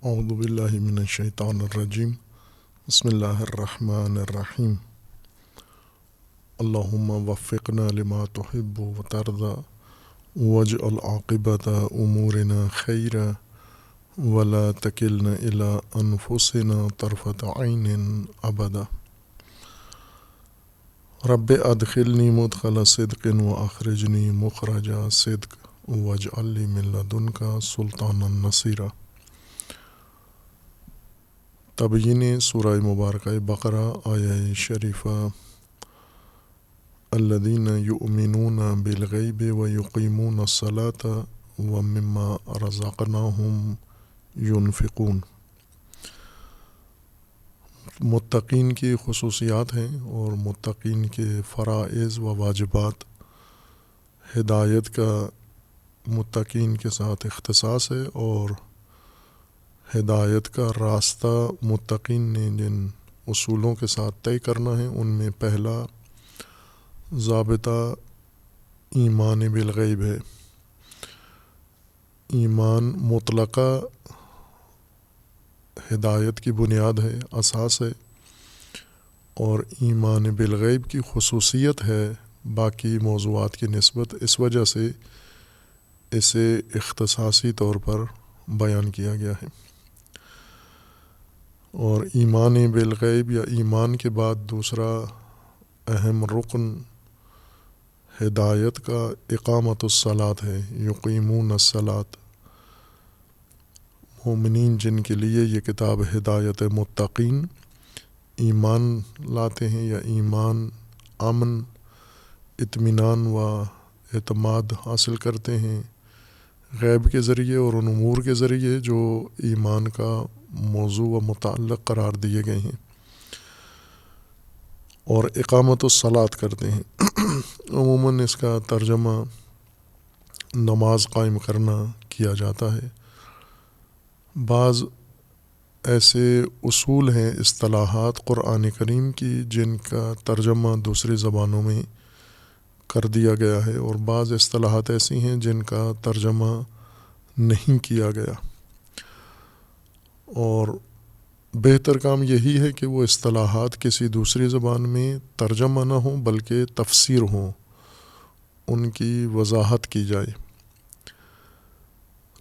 اعوذ باللہ من الشیطان الرجیم بسم اللہ الرحمن الرحیم اللہم وفقنا لما تحب وترضى واجعل عاقبۃ امورنا خیرا ولا تکلنا الی انفسنا طرفۃ عین ابدا رب ادخلنی مدخل صدق واخرجنی مخرج صدق واجعل لی من لدنک سلطانا نصیرا۔ تبیین سورہ مبارکہ بقرہ آیہ شریفہ الذین یؤمنون بالغیب ویقیمون الصلاۃ ومما رزقناہم ینفقون۔ متقین کی خصوصیات ہیں اور متقین کے فرائض و واجبات۔ ہدایت کا متقین کے ساتھ اختصاص ہے اور ہدایت کا راستہ متقین نے جن اصولوں کے ساتھ طے کرنا ہے ان میں پہلا ضابطہ ایمان بالغیب ہے۔ ایمان مطلقہ ہدایت کی بنیاد ہے، اساس ہے، اور ایمان بالغیب کی خصوصیت ہے باقی موضوعات کی نسبت، اس وجہ سے اسے اختصاصی طور پر بیان کیا گیا ہے۔ اور ایمان بالغیب یا ایمان کے بعد دوسرا اہم رکن ہدایت کا اقامت الصلاۃ ہے، یقیمون الصلاۃ۔ مومنین جن کے لیے یہ کتاب ہدایت متقین ایمان لاتے ہیں یا ایمان، امن، اطمینان و اعتماد حاصل کرتے ہیں غیب کے ذریعے اور ان امور کے ذریعے جو ایمان کا موضوع و متعلق قرار دیے گئے ہیں، اور اقامت الصلاۃ کرتے ہیں۔ عموماً اس کا ترجمہ نماز قائم کرنا کیا جاتا ہے۔ بعض ایسے اصول ہیں، اصطلاحات قرآن کریم کی جن کا ترجمہ دوسری زبانوں میں کر دیا گیا ہے، اور بعض اصطلاحات ایسی ہیں جن کا ترجمہ نہیں کیا گیا، اور بہتر کام یہی ہے کہ وہ اصطلاحات کسی دوسری زبان میں ترجمہ نہ ہوں بلکہ تفسیر ہوں، ان کی وضاحت کی جائے،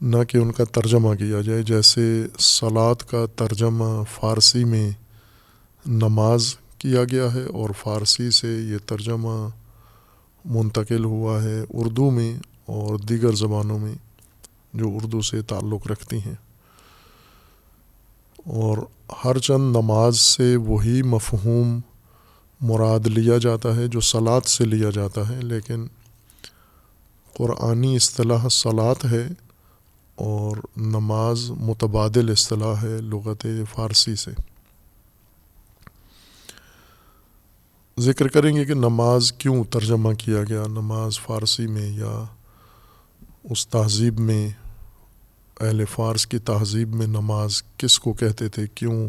نہ کہ ان کا ترجمہ کیا جائے۔ جیسے صلاۃ کا ترجمہ فارسی میں نماز کیا گیا ہے اور فارسی سے یہ ترجمہ منتقل ہوا ہے اردو میں اور دیگر زبانوں میں جو اردو سے تعلق رکھتی ہیں، اور ہر چند نماز سے وہی مفہوم مراد لیا جاتا ہے جو صلاۃ سے لیا جاتا ہے، لیکن قرآنی اصطلاح صلاۃ ہے اور نماز متبادل اصطلاح ہے لغت فارسی سے۔ ذکر کریں گے کہ نماز کیوں ترجمہ کیا گیا، نماز فارسی میں یا اس تہذیب میں، اہل فارس کی تہذیب میں نماز کس کو کہتے تھے، کیوں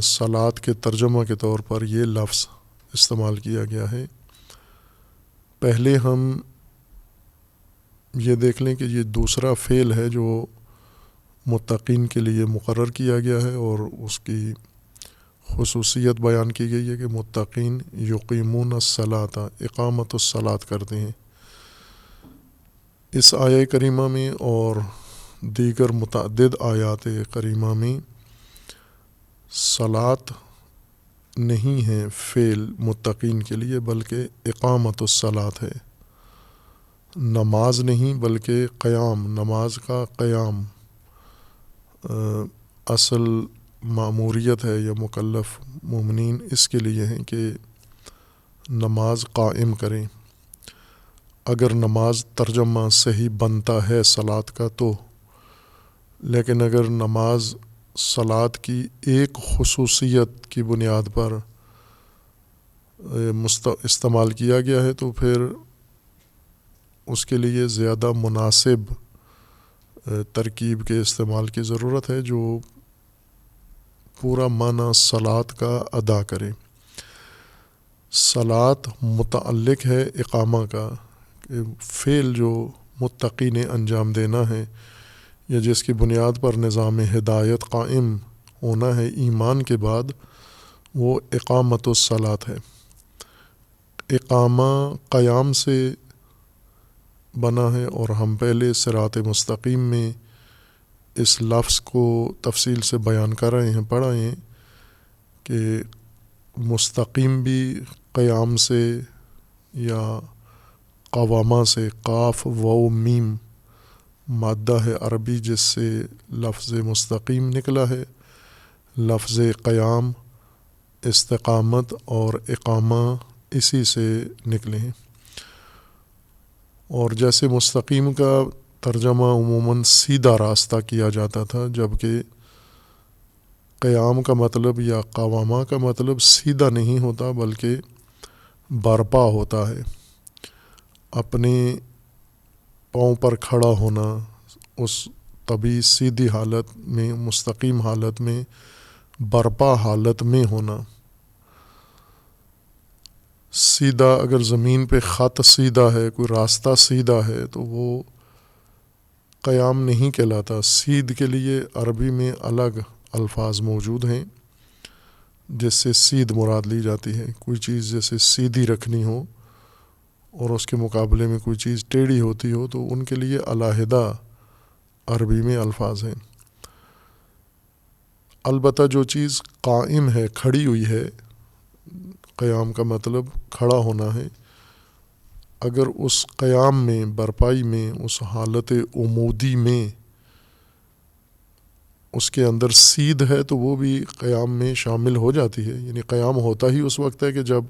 صلاۃ کے ترجمہ کے طور پر یہ لفظ استعمال کیا گیا ہے۔ پہلے ہم یہ دیکھ لیں کہ یہ دوسرا فعل ہے جو متقین کے لیے مقرر کیا گیا ہے، اور اس کی خصوصیت بیان کی گئی ہے کہ متقین یقیمون الصلاۃ، اقامت الصلاۃ کرتے ہیں۔ اس آیہ کریمہ میں اور دیگر متعدد آیات کریمہ میں صلاۃ نہیں ہے فعل متقین کے لیے بلکہ اقامت الصلاۃ ہے، نماز نہیں بلکہ قیام، نماز کا قیام اصل مأموریت ہے یا مکلف مومنین اس کے لیے ہیں کہ نماز قائم کریں۔ اگر نماز ترجمہ صحیح بنتا ہے صلاۃ کا تو، لیکن اگر نماز صلاۃ کی ایک خصوصیت کی بنیاد پر استعمال کیا گیا ہے تو پھر اس کے لیے زیادہ مناسب ترکیب کے استعمال کی ضرورت ہے جو پورا معنی صلاۃ کا ادا کرے۔ صلاۃ متعلق ہے اقامہ کا، کہ فعل جو متقی نے انجام دینا ہے یا جس کی بنیاد پر نظام ہدایت قائم ہونا ہے ایمان کے بعد، وہ اقامت الصلاۃ ہے۔ اقامہ قیام سے بنا ہے، اور ہم پہلے صراط مستقیم میں اس لفظ کو تفصیل سے بیان کر رہے ہیں، پڑھ رہے ہیں کہ مستقیم بھی قیام سے یا قوامہ سے، قاف واو میم مادہ ہے عربی جس سے لفظ مستقیم نکلا ہے، لفظ قیام، استقامت اور اقامہ اسی سے نکلے ہیں۔ اور جیسے مستقیم کا ترجمہ عموماً سیدھا راستہ کیا جاتا تھا، جبکہ قیام کا مطلب یا قوامہ کا مطلب سیدھا نہیں ہوتا بلکہ برپا ہوتا ہے، اپنے پاؤں پر کھڑا ہونا، اس طبیعی سیدھی حالت میں، مستقیم حالت میں، برپا حالت میں ہونا۔ سیدھا اگر زمین پہ خط سیدھا ہے، کوئی راستہ سیدھا ہے، تو وہ قیام نہیں کہلاتا۔ سید کے لیے عربی میں الگ الفاظ موجود ہیں جس سے سید مراد لی جاتی ہے۔ کوئی چیز جیسے سیدھی رکھنی ہو اور اس کے مقابلے میں کوئی چیز ٹیڑھی ہوتی ہو تو ان کے لیے علیحدہ عربی میں الفاظ ہیں۔ البتہ جو چیز قائم ہے، کھڑی ہوئی ہے، قیام کا مطلب کھڑا ہونا ہے، اگر اس قیام میں، برپائی میں، اس حالت عمودی میں اس کے اندر سید ہے تو وہ بھی قیام میں شامل ہو جاتی ہے۔ یعنی قیام ہوتا ہی اس وقت ہے کہ جب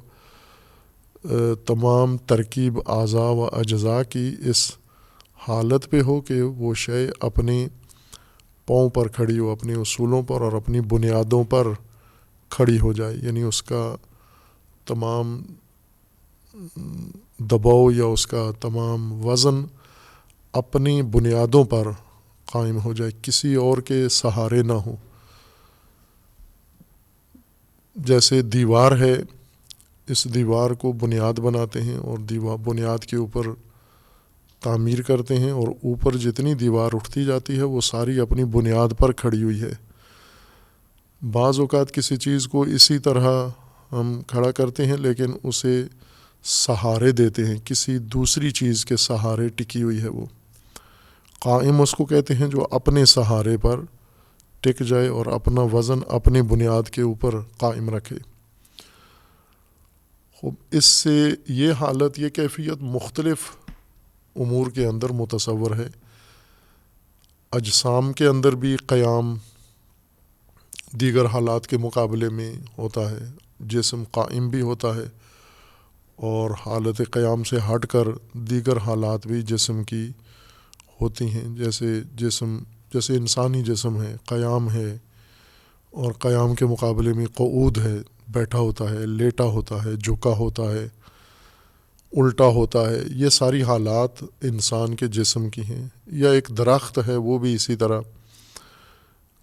تمام ترکیب اعضاء و اجزاء کی اس حالت پہ ہو کہ وہ شے اپنے پاؤں پر کھڑی ہو، اپنے اصولوں پر اور اپنی بنیادوں پر کھڑی ہو جائے، یعنی اس کا تمام دباؤ یا اس کا تمام وزن اپنی بنیادوں پر قائم ہو جائے، کسی اور کے سہارے نہ ہو۔ جیسے دیوار ہے، اس دیوار کو بنیاد بناتے ہیں اور بنیاد کے اوپر تعمیر کرتے ہیں، اور اوپر جتنی دیوار اٹھتی جاتی ہے وہ ساری اپنی بنیاد پر کھڑی ہوئی ہے۔ بعض اوقات کسی چیز کو اسی طرح ہم کھڑا کرتے ہیں لیکن اسے سہارے دیتے ہیں، کسی دوسری چیز کے سہارے ٹکی ہوئی ہے وہ۔ قائم اس کو کہتے ہیں جو اپنے سہارے پر ٹک جائے اور اپنا وزن اپنی بنیاد کے اوپر قائم رکھے۔ خوب، اس سے یہ حالت، یہ کیفیت مختلف امور کے اندر متصور ہے۔ اجسام کے اندر بھی قیام دیگر حالات کے مقابلے میں ہوتا ہے، جسم قائم بھی ہوتا ہے، اور حالت قیام سے ہٹ کر دیگر حالات بھی جسم کی ہوتی ہیں، جیسے انسانی جسم ہے، قیام ہے، اور قیام کے مقابلے میں قعود ہے، بیٹھا ہوتا ہے، لیٹا ہوتا ہے، جھکا ہوتا ہے، الٹا ہوتا ہے۔ یہ ساری حالات انسان کے جسم کی ہیں۔ یا ایک درخت ہے، وہ بھی اسی طرح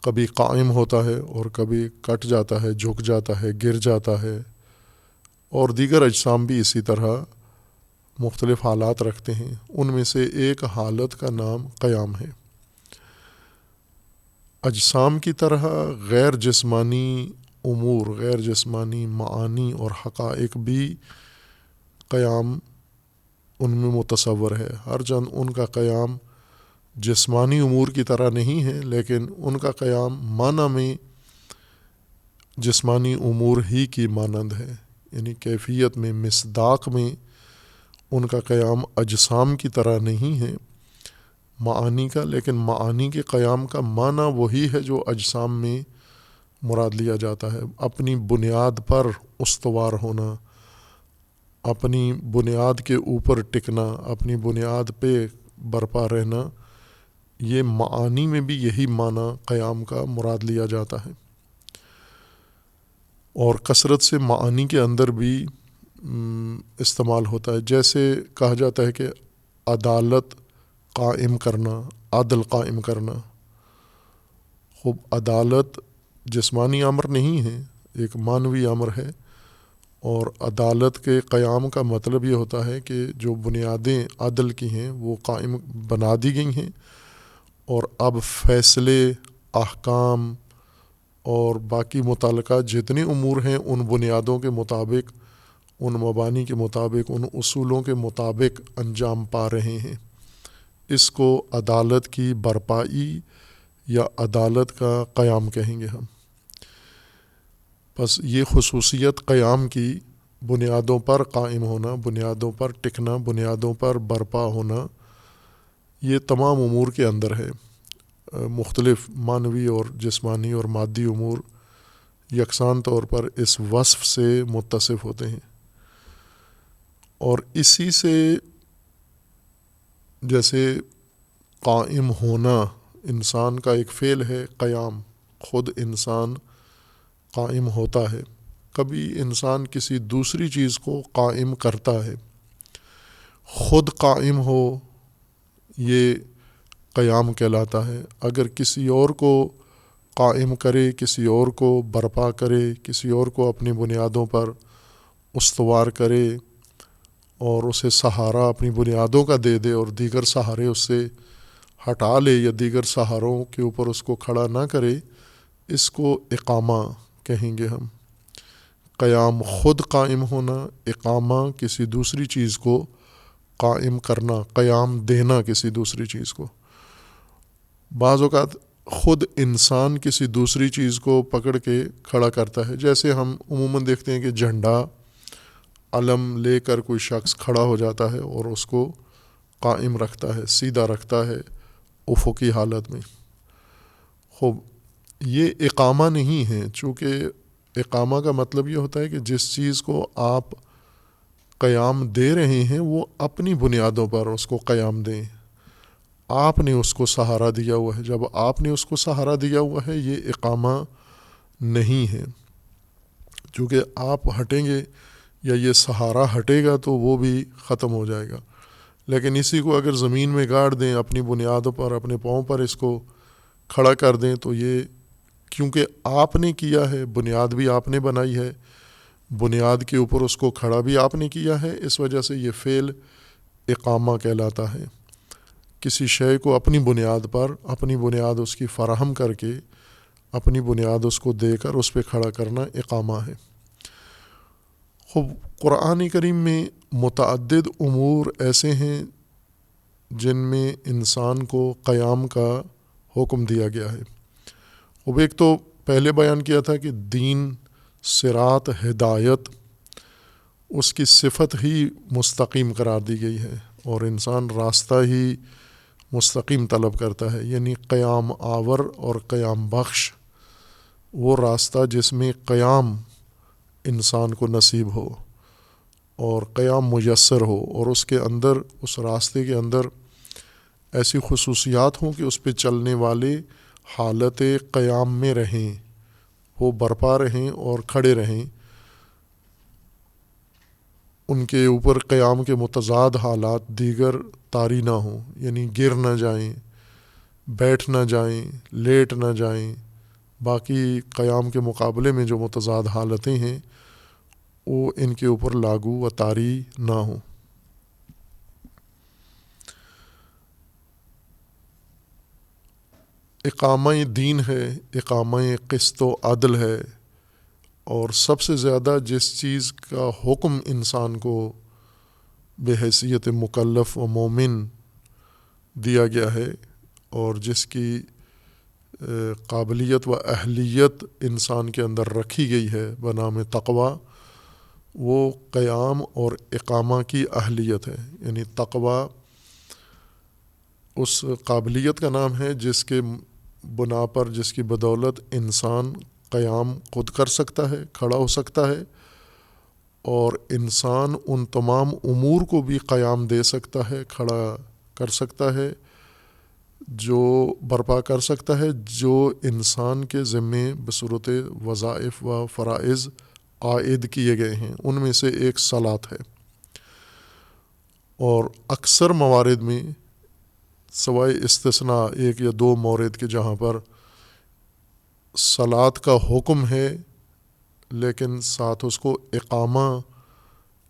کبھی قائم ہوتا ہے اور کبھی کٹ جاتا ہے، جھک جاتا ہے، گر جاتا ہے، اور دیگر اجسام بھی اسی طرح مختلف حالات رکھتے ہیں۔ ان میں سے ایک حالت کا نام قیام ہے۔ اجسام کی طرح غیر جسمانی امور، غیر جسمانی معانی اور حقائق بھی قیام ان میں متصور ہے۔ ہر چند ان کا قیام جسمانی امور کی طرح نہیں ہے، لیکن ان کا قیام معنی میں جسمانی امور ہی کی مانند ہے، یعنی کیفیت میں، مصداق میں ان کا قیام اجسام کی طرح نہیں ہے معانی کا، لیکن معانی کے قیام کا معنی وہی ہے جو اجسام میں مراد لیا جاتا ہے۔ اپنی بنیاد پر استوار ہونا، اپنی بنیاد کے اوپر ٹکنا، اپنی بنیاد پہ برپا رہنا، یہ معانی میں بھی یہی معنی قیام کا مراد لیا جاتا ہے۔ اور کثرت سے معانی کے اندر بھی استعمال ہوتا ہے، جیسے کہا جاتا ہے کہ عدالت قائم کرنا، عدل قائم کرنا۔ خوب، عدالت جسمانی امر نہیں ہے، ایک معنوی امر ہے، اور عدالت کے قیام کا مطلب یہ ہوتا ہے کہ جو بنیادیں عدل کی ہیں وہ قائم بنا دی گئی ہیں، اور اب فیصلے، احکام اور باقی متعلقہ جتنے امور ہیں ان بنیادوں کے مطابق، ان مبانی کے مطابق، ان اصولوں کے مطابق انجام پا رہے ہیں۔ اس کو عدالت کی برپائی یا عدالت کا قیام کہیں گے ہم۔ بس یہ خصوصیت قیام کی، بنیادوں پر قائم ہونا، بنیادوں پر ٹکنا، بنیادوں پر برپا ہونا، یہ تمام امور کے اندر ہے۔ مختلف معنوی اور جسمانی اور مادی امور یکساں طور پر اس وصف سے متصف ہوتے ہیں، اور اسی سے جیسے قائم ہونا انسان کا ایک فعل ہے، قیام، خود انسان قائم ہوتا ہے، کبھی انسان کسی دوسری چیز کو قائم کرتا ہے۔ خود قائم ہو یہ قیام کہلاتا ہے۔ اگر کسی اور کو قائم کرے، کسی اور کو برپا کرے، کسی اور کو اپنی بنیادوں پر استوار کرے اور اسے سہارا اپنی بنیادوں کا دے دے اور دیگر سہارے اس سے ہٹا لے یا دیگر سہاروں کے اوپر اس کو کھڑا نہ کرے، اس کو اقامہ کہیں گے ہم۔ قیام خود قائم ہونا، اقامہ کسی دوسری چیز کو قائم کرنا، قیام دینا کسی دوسری چیز کو۔ بعض اوقات خود انسان کسی دوسری چیز کو پکڑ کے کھڑا کرتا ہے، جیسے ہم عموماً دیکھتے ہیں کہ جھنڈا، علم لے کر کوئی شخص کھڑا ہو جاتا ہے اور اس کو قائم رکھتا ہے، سیدھا رکھتا ہے افقی حالت میں۔ خوب، یہ اقامہ نہیں ہے، چونکہ اقامہ کا مطلب یہ ہوتا ہے کہ جس چیز کو آپ قیام دے رہے ہیں وہ اپنی بنیادوں پر اس کو قیام دیں۔ آپ نے اس کو سہارا دیا ہوا ہے، جب آپ نے اس کو سہارا دیا ہوا ہے یہ اقامہ نہیں ہے۔ چونکہ آپ ہٹیں گے یا یہ سہارا ہٹے گا تو وہ بھی ختم ہو جائے گا، لیکن اسی کو اگر زمین میں گاڑ دیں، اپنی بنیادوں پر، اپنے پاؤں پر اس کو کھڑا کر دیں، تو یہ کیونکہ آپ نے کیا ہے، بنیاد بھی آپ نے بنائی ہے، بنیاد کے اوپر اس کو کھڑا بھی آپ نے کیا ہے، اس وجہ سے یہ فعل اقامہ کہلاتا ہے۔ کسی شے کو اپنی بنیاد پر، اپنی بنیاد اس کی فراہم کر کے، اپنی بنیاد اس کو دے کر اس پہ کھڑا کرنا اقامہ ہے۔ خوب، قرآن کریم میں متعدد امور ایسے ہیں جن میں انسان کو قیام کا حکم دیا گیا ہے۔ اب ایک تو پہلے بیان کیا تھا کہ دین، صراط، ہدایت، اس کی صفت ہی مستقیم قرار دی گئی ہے، اور انسان راستہ ہی مستقیم طلب کرتا ہے، یعنی قیام آور اور قیام بخش، وہ راستہ جس میں قیام انسان کو نصیب ہو اور قیام میسر ہو، اور اس کے اندر، اس راستے کے اندر ایسی خصوصیات ہوں کہ اس پہ چلنے والے حالت قیام میں رہیں، وہ برپا رہیں اور کھڑے رہیں، ان کے اوپر قیام کے متضاد حالات دیگر طاری نہ ہوں، یعنی گر نہ جائیں، بیٹھ نہ جائیں، لیٹ نہ جائیں، باقی قیام کے مقابلے میں جو متضاد حالتیں ہیں وہ ان کے اوپر لاگو و طاری نہ ہوں۔ اقامہ دین ہے، اقامہ قسط و عدل ہے، اور سب سے زیادہ جس چیز کا حکم انسان کو بحیثیت مکلف و مومن دیا گیا ہے، اور جس کی قابلیت و اہلیت انسان کے اندر رکھی گئی ہے بنام تقوی، وہ قیام اور اقامہ کی اہلیت ہے۔ یعنی تقوی اس قابلیت کا نام ہے جس کے بنا پر، جس کی بدولت انسان قیام خود کر سکتا ہے، کھڑا ہو سکتا ہے، اور انسان ان تمام امور کو بھی قیام دے سکتا ہے، کھڑا کر سکتا ہے، جو برپا کر سکتا ہے، جو انسان کے ذمے بصورت وظائف و فرائض عائد کیے گئے ہیں۔ ان میں سے ایک صلاۃ ہے، اور اکثر موارد میں سوائے استثناء ایک یا دو مورد کے جہاں پر صلاۃ کا حکم ہے لیکن ساتھ اس کو اقامہ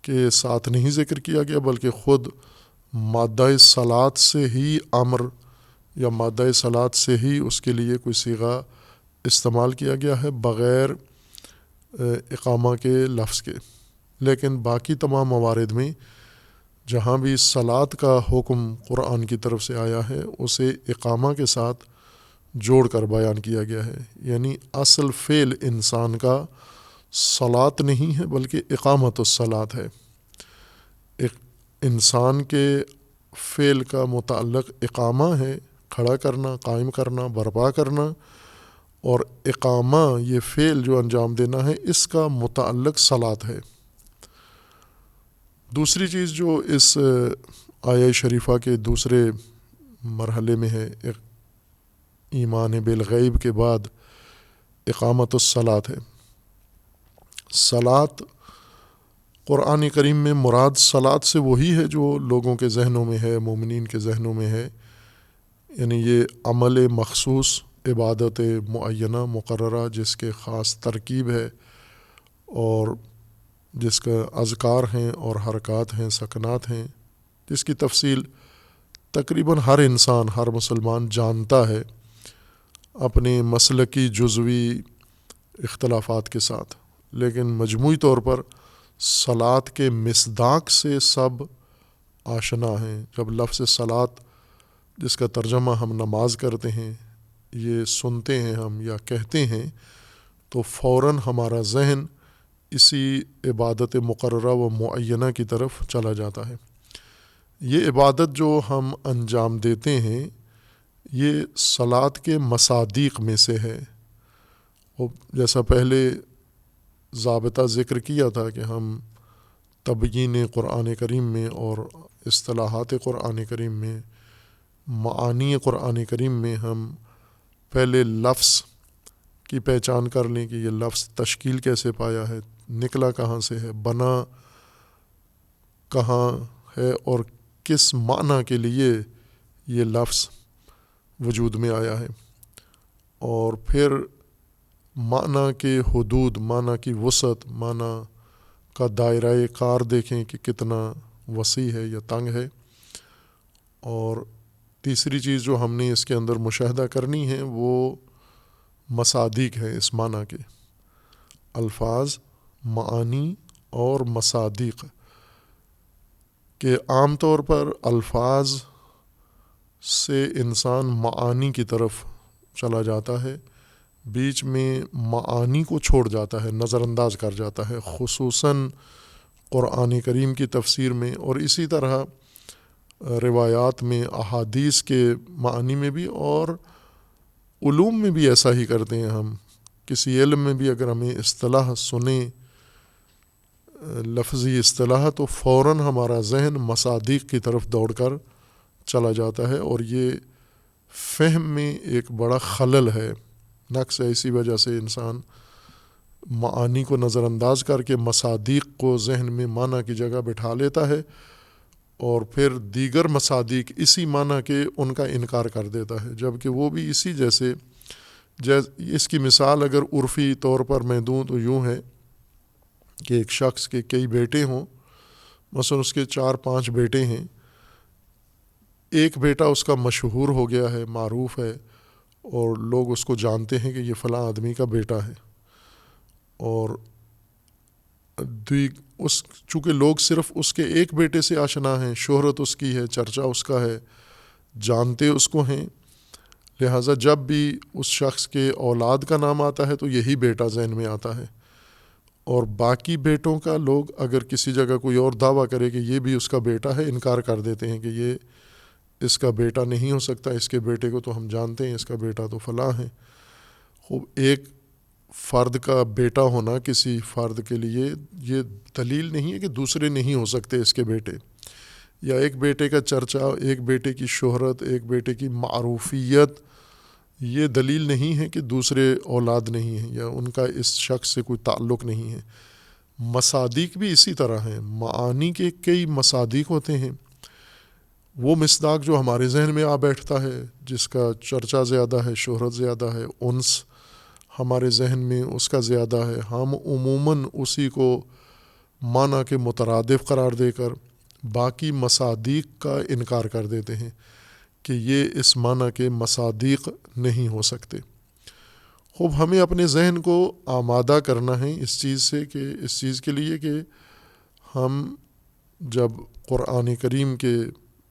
کے ساتھ نہیں ذکر کیا گیا، بلکہ خود مادہ صلاۃ سے ہی امر یا مادہ صلات سے ہی اس کے لیے کوئی صیغہ استعمال کیا گیا ہے بغیر اقامہ کے لفظ کے، لیکن باقی تمام موارد میں جہاں بھی صلات کا حکم قرآن کی طرف سے آیا ہے اسے اقامہ کے ساتھ جوڑ کر بیان کیا گیا ہے، یعنی اصل فعل انسان کا صلات نہیں ہے بلکہ اقامت الصلاۃ ہے۔ انسان کے فعل کا متعلق اقامہ ہے، کھڑا کرنا، قائم کرنا، برپا کرنا، اور اقامہ یہ فعل جو انجام دینا ہے اس کا متعلق صلات ہے۔ دوسری چیز جو اس آیہ شریفہ کے دوسرے مرحلے میں ہے، ایمان بالغیب کے بعد اقامت الصلاۃ ہے۔ صلاۃ قرآن کریم میں مراد صلاۃ سے وہی ہے جو لوگوں کے ذہنوں میں ہے، مومنین کے ذہنوں میں ہے، یعنی یہ عمل مخصوص، عبادت معینہ مقررہ جس کے خاص ترکیب ہے اور جس کا اذکار ہیں اور حرکات ہیں، سکنات ہیں، جس کی تفصیل تقریباً ہر انسان، ہر مسلمان جانتا ہے اپنے مسلکی جزوی اختلافات کے ساتھ، لیکن مجموعی طور پر صلاۃ کے مصداق سے سب آشنا ہیں۔ جب لفظ صلاۃ جس کا ترجمہ ہم نماز کرتے ہیں یہ سنتے ہیں ہم یا کہتے ہیں تو فوراً ہمارا ذہن اسی عبادت مقررہ و معینہ کی طرف چلا جاتا ہے۔ یہ عبادت جو ہم انجام دیتے ہیں یہ صلاۃ کے مصادیق میں سے ہے، اور جیسا پہلے ضابطہ ذکر کیا تھا کہ ہم تبیین قرآن کریم میں اور اصطلاحات قرآن کریم میں، معانی قرآن کریم میں ہم پہلے لفظ کی پہچان کر لیں کہ یہ لفظ تشکیل کیسے پایا ہے، نکلا کہاں سے ہے، بنا کہاں ہے اور کس معنی کے لیے یہ لفظ وجود میں آیا ہے، اور پھر معنی کے حدود، معنی کی وسعت، معنی کا دائرہ کار دیکھیں کہ کتنا وسیع ہے یا تنگ ہے، اور تیسری چیز جو ہم نے اس کے اندر مشاہدہ کرنی ہے وہ مصادیق ہے اس معنی کے، الفاظ، معانی اور مصادیق، کہ عام طور پر الفاظ سے انسان معانی کی طرف چلا جاتا ہے، بیچ میں معانی کو چھوڑ جاتا ہے، نظر انداز کر جاتا ہے، خصوصاً قرآن کریم کی تفسیر میں، اور اسی طرح روایات میں، احادیث کے معنی میں بھی، اور علوم میں بھی ایسا ہی کرتے ہیں ہم۔ کسی علم میں بھی اگر ہمیں اصطلاح سنیں، لفظی اصطلاح، تو فوراً ہمارا ذہن مصادیق کی طرف دوڑ کر چلا جاتا ہے، اور یہ فہم میں ایک بڑا خلل ہے، نقص ہے۔ اسی وجہ سے انسان معانی کو نظر انداز کر کے مصادیق کو ذہن میں معنی کی جگہ بٹھا لیتا ہے، اور پھر دیگر مصادیق اسی معنی کے ان کا انکار کر دیتا ہے، جبکہ وہ بھی اسی جیسے اس کی مثال اگر عرفی طور پر میں دوں تو یوں ہے کہ ایک شخص کے کئی بیٹے ہوں، مثلا اس کے 4-5 بیٹے ہیں، ایک بیٹا اس کا مشہور ہو گیا ہے، معروف ہے، اور لوگ اس کو جانتے ہیں کہ یہ فلاں آدمی کا بیٹا ہے، اور چونکہ لوگ صرف اس کے ایک بیٹے سے آشنا ہیں، شہرت اس کی ہے، چرچا اس کا ہے، جانتے اس کو ہیں، لہٰذا جب بھی اس شخص کے اولاد کا نام آتا ہے تو یہی بیٹا ذہن میں آتا ہے، اور باقی بیٹوں کا لوگ اگر کسی جگہ کوئی اور دعویٰ کرے کہ یہ بھی اس کا بیٹا ہے، انکار کر دیتے ہیں کہ یہ اس کا بیٹا نہیں ہو سکتا، اس کے بیٹے کو تو ہم جانتے ہیں، اس کا بیٹا تو فلاں ہے۔ خوب، ایک فرد کا بیٹا ہونا کسی فرد کے لیے یہ دلیل نہیں ہے کہ دوسرے نہیں ہو سکتے اس کے بیٹے، یا ایک بیٹے کا چرچا، ایک بیٹے کی شہرت، ایک بیٹے کی معروفیت یہ دلیل نہیں ہے کہ دوسرے اولاد نہیں ہیں یا ان کا اس شخص سے کوئی تعلق نہیں ہے۔ مصادیق بھی اسی طرح ہیں، معانی کے کئی مصادیق ہوتے ہیں، وہ مصداق جو ہمارے ذہن میں آ بیٹھتا ہے، جس کا چرچا زیادہ ہے، شہرت زیادہ ہے، انس ہمارے ذہن میں اس کا زیادہ ہے، ہم عموماً اسی کو معنی کے مترادف قرار دے کر باقی مصادیق کا انکار کر دیتے ہیں، کہ یہ اس معنی کے مصادیق نہیں ہو سکتے۔ خوب ہمیں اپنے ذہن کو آمادہ کرنا ہے اس چیز کے لیے کہ ہم جب قرآن کریم کے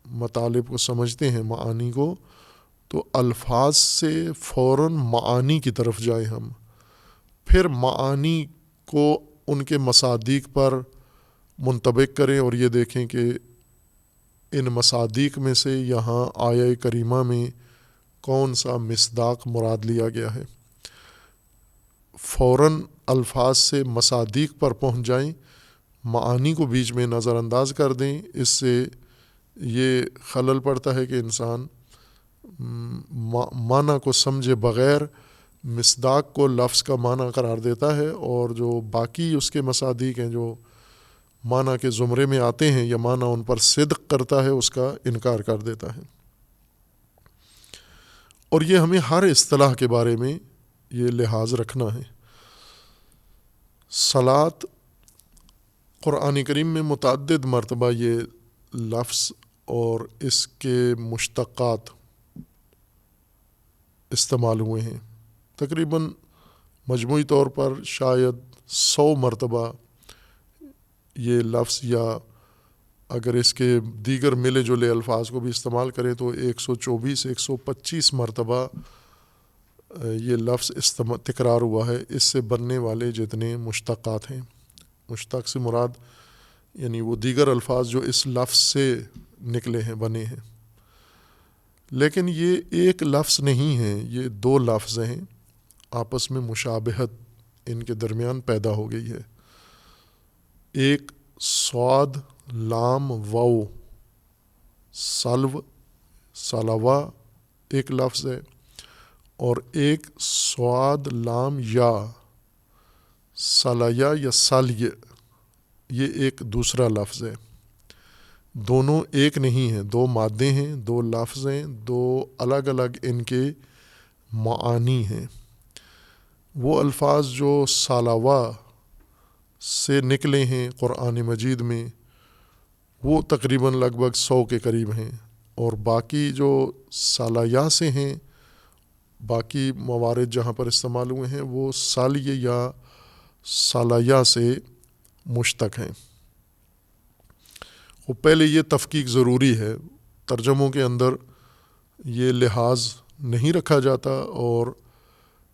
مطالب کو سمجھتے ہیں، معانی کو، تو الفاظ سے فوراً معانی کی طرف جائیں ہم، پھر معانی کو ان کے مصادیق پر منطبق کریں اور یہ دیکھیں کہ ان مصادیق میں سے یہاں آیہ کریمہ میں کون سا مصداق مراد لیا گیا ہے۔ فوراً الفاظ سے مصادیق پر پہنچ جائیں، معانی کو بیچ میں نظر انداز کر دیں۔ اس سے یہ خلل پڑتا ہے کہ انسان معنی کو سمجھے بغیر مصداق کو لفظ کا معنی قرار دیتا ہے، اور جو باقی اس کے مصادیق ہیں جو معنی کے زمرے میں آتے ہیں یا معنی ان پر صدق کرتا ہے، اس کا انکار کر دیتا ہے۔ اور یہ ہمیں ہر اصطلاح کے بارے میں یہ لحاظ رکھنا ہے۔ صلاۃ، قرآن کریم میں متعدد مرتبہ یہ لفظ اور اس کے مشتقات استعمال ہوئے ہیں، تقریباً مجموعی طور پر شاید 100 مرتبہ یہ لفظ، یا اگر اس کے دیگر ملے جلے الفاظ کو بھی استعمال کریں تو 124-125 مرتبہ یہ لفظ تکرار ہوا ہے۔ اس سے بننے والے جتنے مشتقات ہیں، مشتق سے مراد یعنی وہ دیگر الفاظ جو اس لفظ سے نکلے ہیں، بنے ہیں۔ لیکن یہ ایک لفظ نہیں ہے، یہ 2 لفظ ہیں، آپس میں مشابہت ان کے درمیان پیدا ہو گئی ہے۔ ایک صاد لام واو سلو سلوا ایک لفظ ہے، اور ایک صاد لام یا سلیا یا سلیہ، یہ ایک دوسرا لفظ ہے۔ دونوں ایک نہیں ہیں، 2 مادے ہیں، 2 لفظ ہیں، 2 الگ الگ ان کے معانی ہیں۔ وہ الفاظ جو سالوا سے نکلے ہیں قرآن مجید میں، وہ تقریباً لگ بھگ 100 کے قریب ہیں، اور باقی جو سالیا سے ہیں، باقی موارد جہاں پر استعمال ہوئے ہیں وہ سالیہ یا سالیا سے مشتق ہیں۔ وہ پہلے یہ تفکیک ضروری ہے، ترجموں کے اندر یہ لحاظ نہیں رکھا جاتا، اور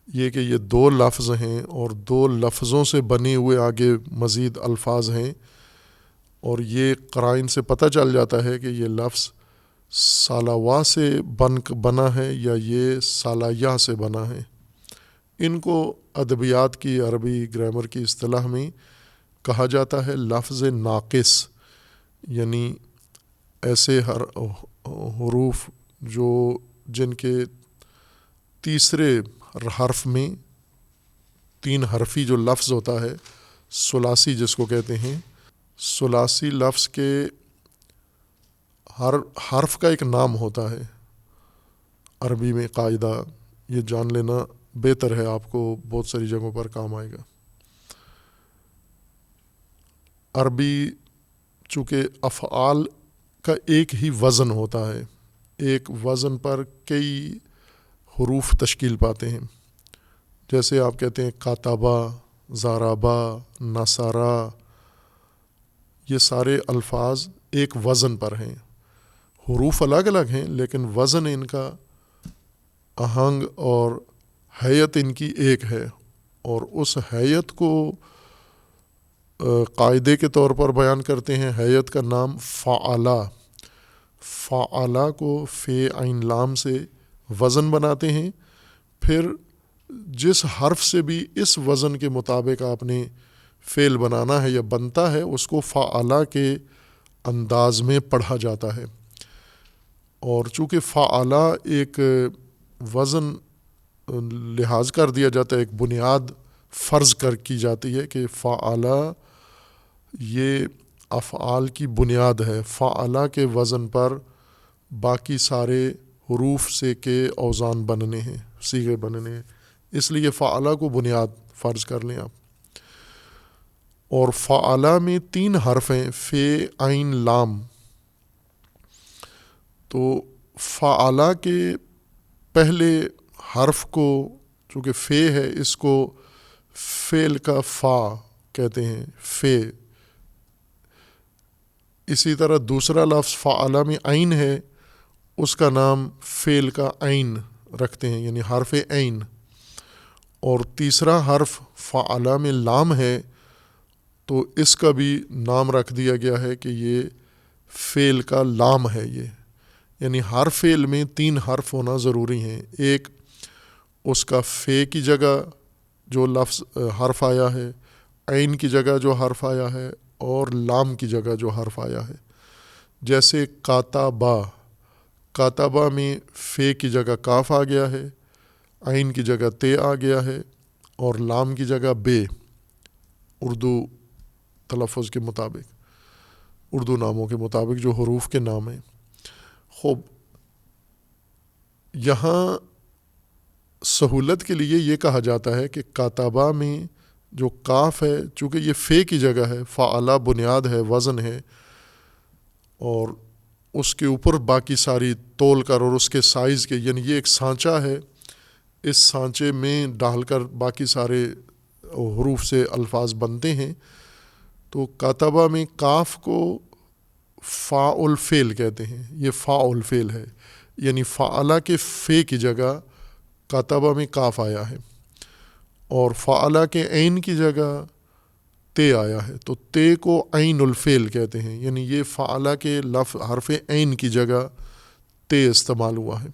یہ کہ یہ 2 لفظ ہیں اور 2 لفظوں سے بنے ہوئے آگے مزید الفاظ ہیں، اور یہ قرائن سے پتہ چل جاتا ہے کہ یہ لفظ سالوا سے بنا ہے یا یہ سالیہ سے بنا ہے۔ ان کو ادبیات کی، عربی گرامر کی اصطلاح میں کہا جاتا ہے لفظ ناقص، یعنی ایسے حروف جن کے تیسرے حرف میں 3 حرفی جو لفظ ہوتا ہے، ثلاثی جس کو کہتے ہیں، ثلاثی لفظ کے ہر حرف کا ایک نام ہوتا ہے۔ عربی میں قاعدہ یہ جان لینا بہتر ہے، آپ کو بہت ساری جگہوں پر کام آئے گا۔ عربی چونکہ افعال کا ایک ہی وزن ہوتا ہے، ایک وزن پر کئی حروف تشکیل پاتے ہیں، جیسے آپ کہتے ہیں کاتبہ، ضربہ، نصرہ، یہ سارے الفاظ ایک وزن پر ہیں، حروف الگ الگ ہیں لیکن وزن ان کا، آہنگ اور ہیئت ان کی ایک ہے، اور اس ہیئت کو قاعدے کے طور پر بیان کرتے ہیں۔ ہیئت کا نام فعلہ، فعلہ کو فے عین لام سے وزن بناتے ہیں، پھر جس حرف سے بھی اس وزن کے مطابق آپ نے فعل بنانا ہے یا بنتا ہے، اس کو فعلہ کے انداز میں پڑھا جاتا ہے۔ اور چونکہ فعلہ ایک وزن لحاظ کر دیا جاتا ہے، ایک بنیاد فرض کی جاتی ہے کہ فعلہ یہ افعال کی بنیاد ہے، فعلہ کے وزن پر باقی سارے حروف سے کے اوزان بننے ہیں، صیغے بننے ہیں، اس لیے فعلہ کو بنیاد فرض کر لیں آپ۔ اور فعلہ میں 3 حرف ہیں، فے عین لام، تو فعلا کے پہلے حرف کو چونکہ فے ہے، اس کو فعل کا فا کہتے ہیں، فے۔ اسی طرح دوسرا لفظ فعلا میں عین ہے، اس کا نام فعل کا عین رکھتے ہیں، یعنی حرف عین۔ اور تیسرا حرف فعلا میں لام ہے، تو اس کا بھی نام رکھ دیا گیا ہے کہ یہ فعل کا لام ہے۔ یہ یعنی ہر فعل میں 3 حرف ہونا ضروری ہیں، ایک اس کا فے کی جگہ جو لفظ حرف آیا ہے، عین کی جگہ جو حرف آیا ہے، اور لام کی جگہ جو حرف آیا ہے۔ جیسے کاتبا، کاتبا میں فے کی جگہ کاف آ گیا ہے، عین کی جگہ تے آ گیا ہے، اور لام کی جگہ بے، اردو تلفظ کے مطابق، اردو ناموں کے مطابق جو حروف کے نام ہیں۔ خوب، یہاں سہولت کے لیے یہ کہا جاتا ہے کہ کاتبہ میں جو کاف ہے، چونکہ یہ فے کی جگہ ہے، فعلا بنیاد ہے، وزن ہے، اور اس کے اوپر باقی ساری تول کر اور اس کے سائز کے، یعنی یہ ایک سانچہ ہے، اس سانچے میں ڈال کر باقی سارے حروف سے الفاظ بنتے ہیں۔ تو کاتبہ میں کاف کو فاعل فعل کہتے ہیں، یہ فاعل فعل ہے، یعنی فعلا کے فے کی جگہ کاتبہ میں کاف آیا ہے، اور فعلا کے عین کی جگہ تے آیا ہے، تو تے کو عین الفعل کہتے ہیں، یعنی یہ فعلا کے لفظ حرف عین کی جگہ تے استعمال ہوا ہے۔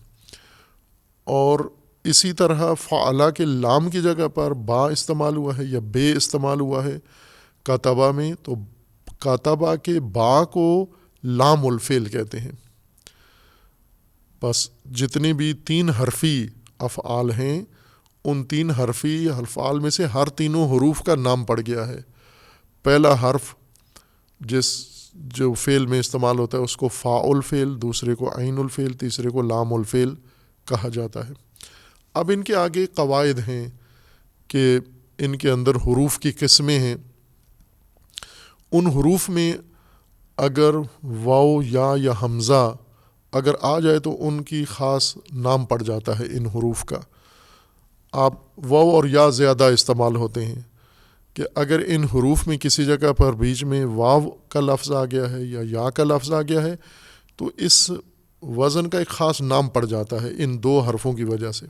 اور اسی طرح فعلا کے لام کی جگہ پر با استعمال ہوا ہے یا بے استعمال ہوا ہے کاتبہ میں، تو کاتبہ کے با کو لام الفعل کہتے ہیں۔ بس جتنے بھی 3 حرفی افعال ہیں، ان 3 حرفی افعال میں سے ہر تینوں حروف کا نام پڑ گیا ہے۔ پہلا حرف جو فعل میں استعمال ہوتا ہے اس کو فاعل فعل، دوسرے کو عین الفعل، تیسرے کو لام الفعل کہا جاتا ہے۔ اب ان کے آگے قواعد ہیں کہ ان کے اندر حروف کی قسمیں ہیں۔ ان حروف میں اگر واو یا حمزہ اگر آ جائے تو ان کی خاص نام پڑ جاتا ہے ان حروف کا۔ آپ واو اور یا زیادہ استعمال ہوتے ہیں کہ اگر ان حروف میں کسی جگہ پر بیچ میں واو کا لفظ آ گیا ہے یا کا لفظ آ گیا ہے تو اس وزن کا ایک خاص نام پڑ جاتا ہے ان 2 حرفوں کی وجہ سے۔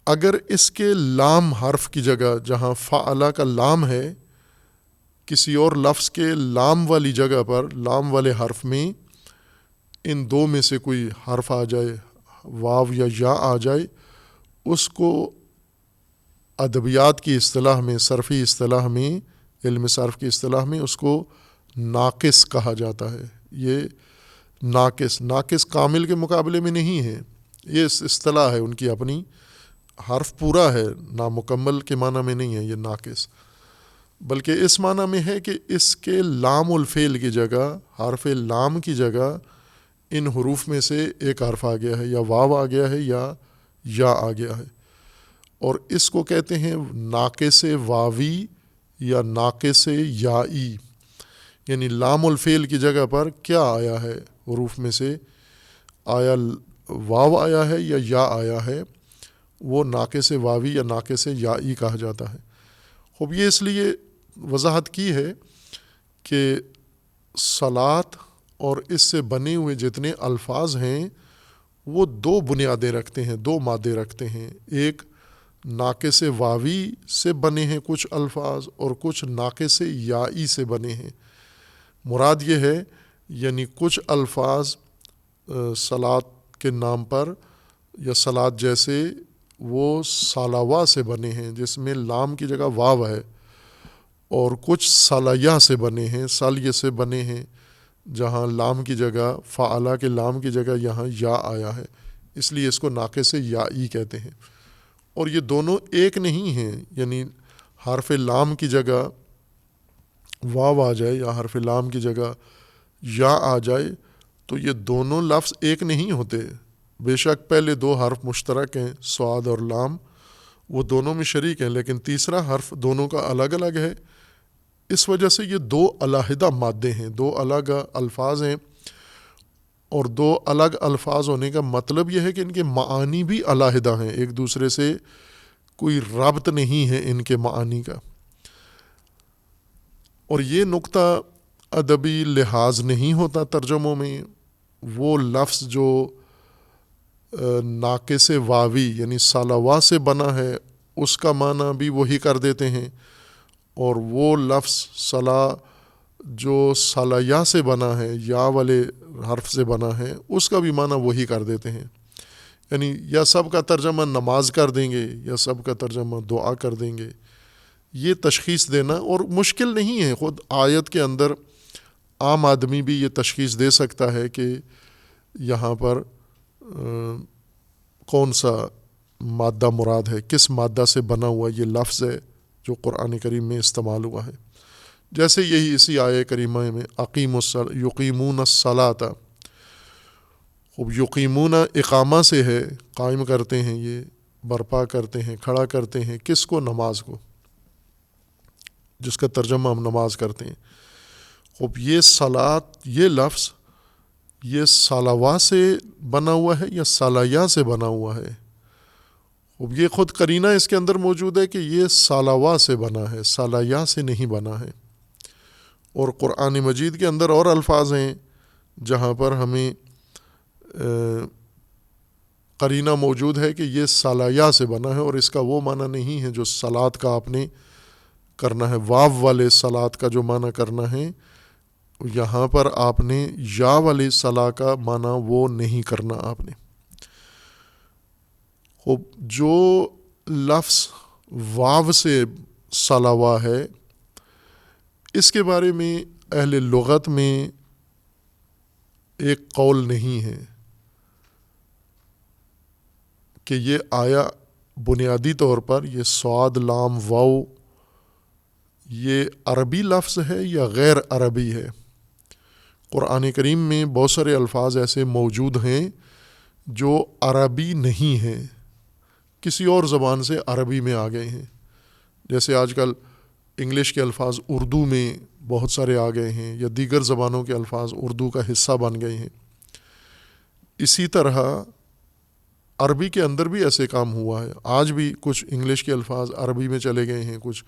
اگر اس کے لام حرف کی جگہ جہاں فعلا کا لام ہے، کسی اور لفظ کے لام والی جگہ پر، لام والے حرف میں ان 2 میں سے کوئی حرف آ جائے، واو یا آ جائے، اس کو ادبیات کی اصطلاح میں، صرفی اصطلاح میں، علم صرف کی اصطلاح میں اس کو ناقص کہا جاتا ہے۔ یہ ناقص کامل کے مقابلے میں نہیں ہے، یہ اصطلاح ہے ان کی اپنی، حرف پورا ہے، نامکمل کے معنی میں نہیں ہے یہ ناقص، بلکہ اس معنی میں ہے کہ اس کے لام الفعل کی جگہ، حرف لام کی جگہ ان حروف میں سے ایک حرف آ گیا ہے، یا واو آ گیا ہے یا آ گیا ہے، اور اس کو کہتے ہیں ناقص واوی یا ناقص یائی، یعنی لام الفعل کی جگہ پر کیا آیا ہے حروف میں سے، آیا واو آیا ہے یا آیا ہے، وہ ناقص واوی یا ناقص یائی کہا جاتا ہے۔ خوب، یہ اس لیے وضاحت کی ہے کہ صلاۃ اور اس سے بنے ہوئے جتنے الفاظ ہیں وہ 2 بنیادیں رکھتے ہیں، 2 مادے رکھتے ہیں۔ ایک ناقص واوی سے بنے ہیں کچھ الفاظ، اور کچھ ناقص یائی سے بنے ہیں۔ مراد یہ ہے یعنی کچھ الفاظ صلاۃ کے نام پر یا صلاۃ جیسے وہ سالاوا سے بنے ہیں جس میں لام کی جگہ واو ہے، اور کچھ سالیہ سے بنے ہیں، سالیہ سے بنے ہیں جہاں لام کی جگہ، فعلا کے لام کی جگہ یہاں یا آیا ہے، اس لیے اس کو ناقص یائی کہتے ہیں۔ اور یہ دونوں ایک نہیں ہیں، یعنی حرف لام کی جگہ واو آ جائے یا حرف لام کی جگہ یا آ جائے تو یہ دونوں لفظ ایک نہیں ہوتے۔ بے شک پہلے 2 حرف مشترک ہیں، صاد اور لام، وہ دونوں میں شریک ہیں، لیکن تیسرا حرف دونوں کا الگ الگ ہے، اس وجہ سے یہ دو علیحدہ مادے ہیں، دو الگ الفاظ ہیں، اور دو الگ الفاظ ہونے کا مطلب یہ ہے کہ ان کے معانی بھی علیحدہ ہیں، ایک دوسرے سے کوئی ربط نہیں ہے ان کے معانی کا۔ اور یہ نقطہ ادبی لحاظ نہیں ہوتا ترجموں میں، وہ لفظ جو ناقص واوی یعنی سالوا سے بنا ہے اس کا معنی بھی وہی کر دیتے ہیں، اور وہ لفظ صلا جو سالیا سے بنا ہے، یا والے حرف سے بنا ہے، اس کا بھی معنی وہی کر دیتے ہیں۔ یعنی یا سب کا ترجمہ نماز کر دیں گے یا سب کا ترجمہ دعا کر دیں گے۔ یہ تشخیص دینا اور مشکل نہیں ہے، خود آیت کے اندر عام آدمی بھی یہ تشخیص دے سکتا ہے کہ یہاں پر کون سا مادہ مراد ہے، کس مادہ سے بنا ہوا یہ لفظ ہے جو قرآن کریم میں استعمال ہوا ہے۔ جیسے یہی اسی آیہ کریمہ میں یقیمون الصلاۃ، خوب یقیمون اقامہ سے ہے، قائم کرتے ہیں، یہ برپا کرتے ہیں، کھڑا کرتے ہیں، کس کو؟ نماز کو، جس کا ترجمہ ہم نماز کرتے ہیں۔ خوب یہ صلاۃ، یہ لفظ یہ سالوا سے بنا ہوا ہے یا سالیا سے بنا ہوا ہے؟ خوب یہ خود قرینہ اس کے اندر موجود ہے کہ یہ سالوا سے بنا ہے، سالیا سے نہیں بنا ہے۔ اور قرآن مجید کے اندر اور الفاظ ہیں جہاں پر ہمیں قرینہ موجود ہے کہ یہ سالیا سے بنا ہے، اور اس کا وہ معنی نہیں ہے جو صلاۃ کا آپ نے کرنا ہے، واو والے صلاۃ کا جو معنی کرنا ہے، یہاں پر آپ نے یا والے صلاح کا معنی وہ نہیں کرنا آپ نے۔ خوب جو لفظ واو سے صلوا ہے، اس کے بارے میں اہل لغت میں ایک قول نہیں ہے کہ یہ آیا بنیادی طور پر یہ صاد لام واو یہ عربی لفظ ہے یا غیر عربی ہے۔ قرآن کریم میں بہت سارے الفاظ ایسے موجود ہیں جو عربی نہیں ہیں، کسی اور زبان سے عربی میں آ گئے ہیں، جیسے آج کل انگلش کے الفاظ اردو میں بہت سارے آ گئے ہیں، یا دیگر زبانوں کے الفاظ اردو کا حصہ بن گئے ہیں۔ اسی طرح عربی کے اندر بھی ایسے کام ہوا ہے، آج بھی کچھ انگلش کے الفاظ عربی میں چلے گئے ہیں، کچھ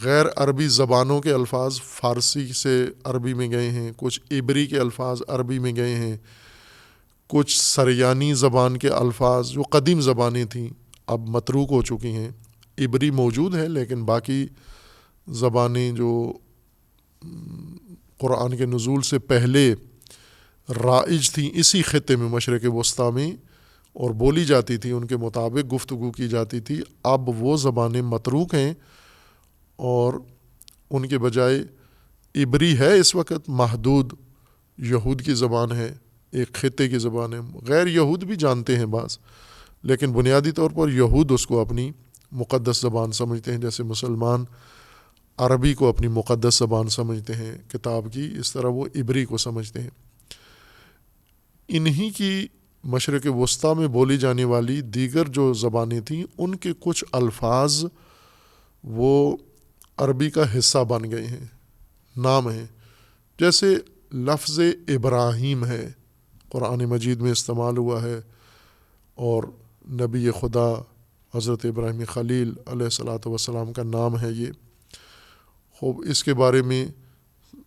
غیر عربی زبانوں کے الفاظ فارسی سے عربی میں گئے ہیں، کچھ عبری کے الفاظ عربی میں گئے ہیں، کچھ سریانی زبان کے الفاظ جو قدیم زبانیں تھیں اب متروک ہو چکی ہیں، عبری موجود ہے، لیکن باقی زبانیں جو قرآن کے نزول سے پہلے رائج تھیں اسی خطے میں مشرق وسطیٰ میں اور بولی جاتی تھی، ان کے مطابق گفتگو کی جاتی تھی، اب وہ زبانیں متروک ہیں اور ان کے بجائے عبری ہے اس وقت محدود، یہود کی زبان ہے، ایک خطے کی زبان ہے، غیر یہود بھی جانتے ہیں بعض، لیکن بنیادی طور پر یہود اس کو اپنی مقدس زبان سمجھتے ہیں، جیسے مسلمان عربی کو اپنی مقدس زبان سمجھتے ہیں کتاب کی، اس طرح وہ عبری کو سمجھتے ہیں۔ انہی کی مشرق وسطیٰ میں بولی جانے والی دیگر جو زبانیں تھیں ان کے کچھ الفاظ وہ عربی کا حصہ بن گئے ہیں، نام ہیں، جیسے لفظ ابراہیم ہے، قرآن مجید میں استعمال ہوا ہے، اور نبی خدا حضرت ابراہیم خلیل علیہ الصلاۃ والسلام کا نام ہے یہ۔ خوب اس کے بارے میں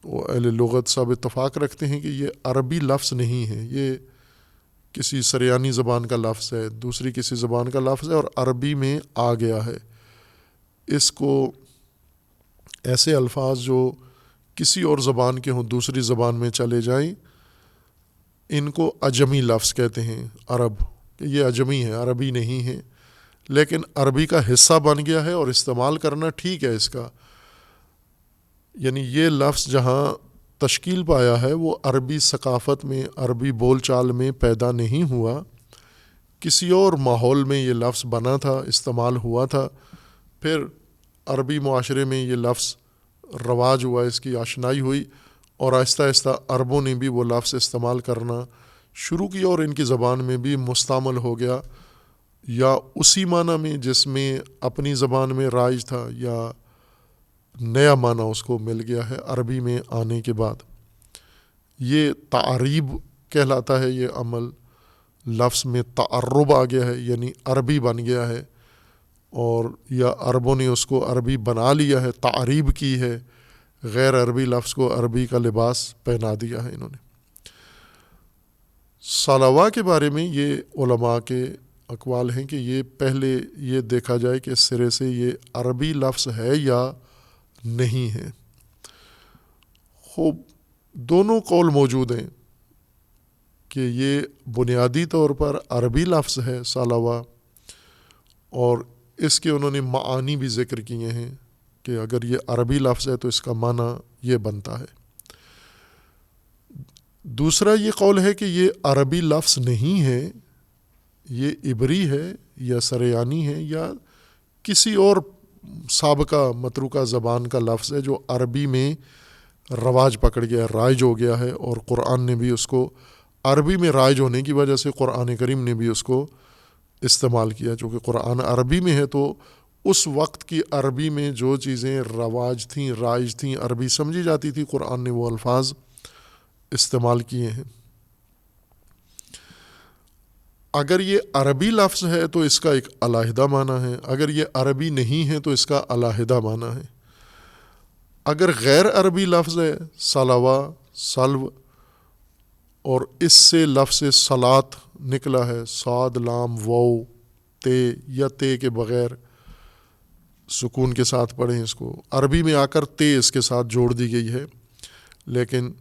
وہ اہل لغت سب اتفاق رکھتے ہیں کہ یہ عربی لفظ نہیں ہے، یہ کسی سریانی زبان کا لفظ ہے، دوسری کسی زبان کا لفظ ہے اور عربی میں آ گیا ہے۔ اس کو ایسے الفاظ جو کسی اور زبان کے ہوں دوسری زبان میں چلے جائیں، ان کو عجمی لفظ کہتے ہیں عرب، کہ یہ عجمی ہے، عربی نہیں ہے، لیکن عربی کا حصہ بن گیا ہے اور استعمال کرنا ٹھیک ہے اس کا۔ یعنی یہ لفظ جہاں تشکیل پایا ہے وہ عربی ثقافت میں، عربی بول چال میں پیدا نہیں ہوا، کسی اور ماحول میں یہ لفظ بنا تھا، استعمال ہوا تھا، پھر عربی معاشرے میں یہ لفظ رواج ہوا، اس کی آشنائی ہوئی، اور آہستہ آہستہ عربوں نے بھی وہ لفظ استعمال کرنا شروع کیا اور ان کی زبان میں بھی مستعمل ہو گیا، یا اسی معنی میں جس میں اپنی زبان میں رائج تھا، یا نیا معنی اس کو مل گیا ہے عربی میں آنے کے بعد. یہ تعریب کہلاتا ہے یہ عمل. لفظ میں تعرب آ گیا ہے یعنی عربی بن گیا ہے، اور یا عربوں نے اس کو عربی بنا لیا ہے، تعریب کی ہے، غیر عربی لفظ کو عربی کا لباس پہنا دیا ہے انہوں نے. صلوہ کے بارے میں یہ علماء کے اقوال ہیں کہ یہ پہلے یہ دیکھا جائے کہ سرے سے یہ عربی لفظ ہے یا نہیں ہے. خوب دونوں قول موجود ہیں کہ یہ بنیادی طور پر عربی لفظ ہے صلوہ، اور اس کے انہوں نے معانی بھی ذکر کیے ہیں کہ اگر یہ عربی لفظ ہے تو اس کا معنی یہ بنتا ہے. دوسرا یہ قول ہے کہ یہ عربی لفظ نہیں ہے، یہ عبری ہے یا سریانی ہے یا کسی اور سابقہ متروکہ زبان کا لفظ ہے جو عربی میں رواج پکڑ گیا، رائج ہو گیا ہے، اور قرآن نے بھی اس کو عربی میں رائج ہونے کی وجہ سے قرآن کریم نے بھی اس کو استعمال کیا. چونکہ قرآن عربی میں ہے تو اس وقت کی عربی میں جو چیزیں رواج تھیں، رائج تھیں، عربی سمجھی جاتی تھی، قرآن نے وہ الفاظ استعمال کیے ہیں. اگر یہ عربی لفظ ہے تو اس کا ایک علیحدہ معنی ہے، اگر یہ عربی نہیں ہے تو اس کا علیحدہ معنی ہے. اگر غیر عربی لفظ ہے صلوہ، سلو، اور اس سے لفظ صلات نکلا ہے، صاد، لام، واو، تے یا تے کے بغیر سکون کے ساتھ پڑھیں اس کو. عربی میں آ کر تے اس کے ساتھ جوڑ دی گئی ہے، لیکن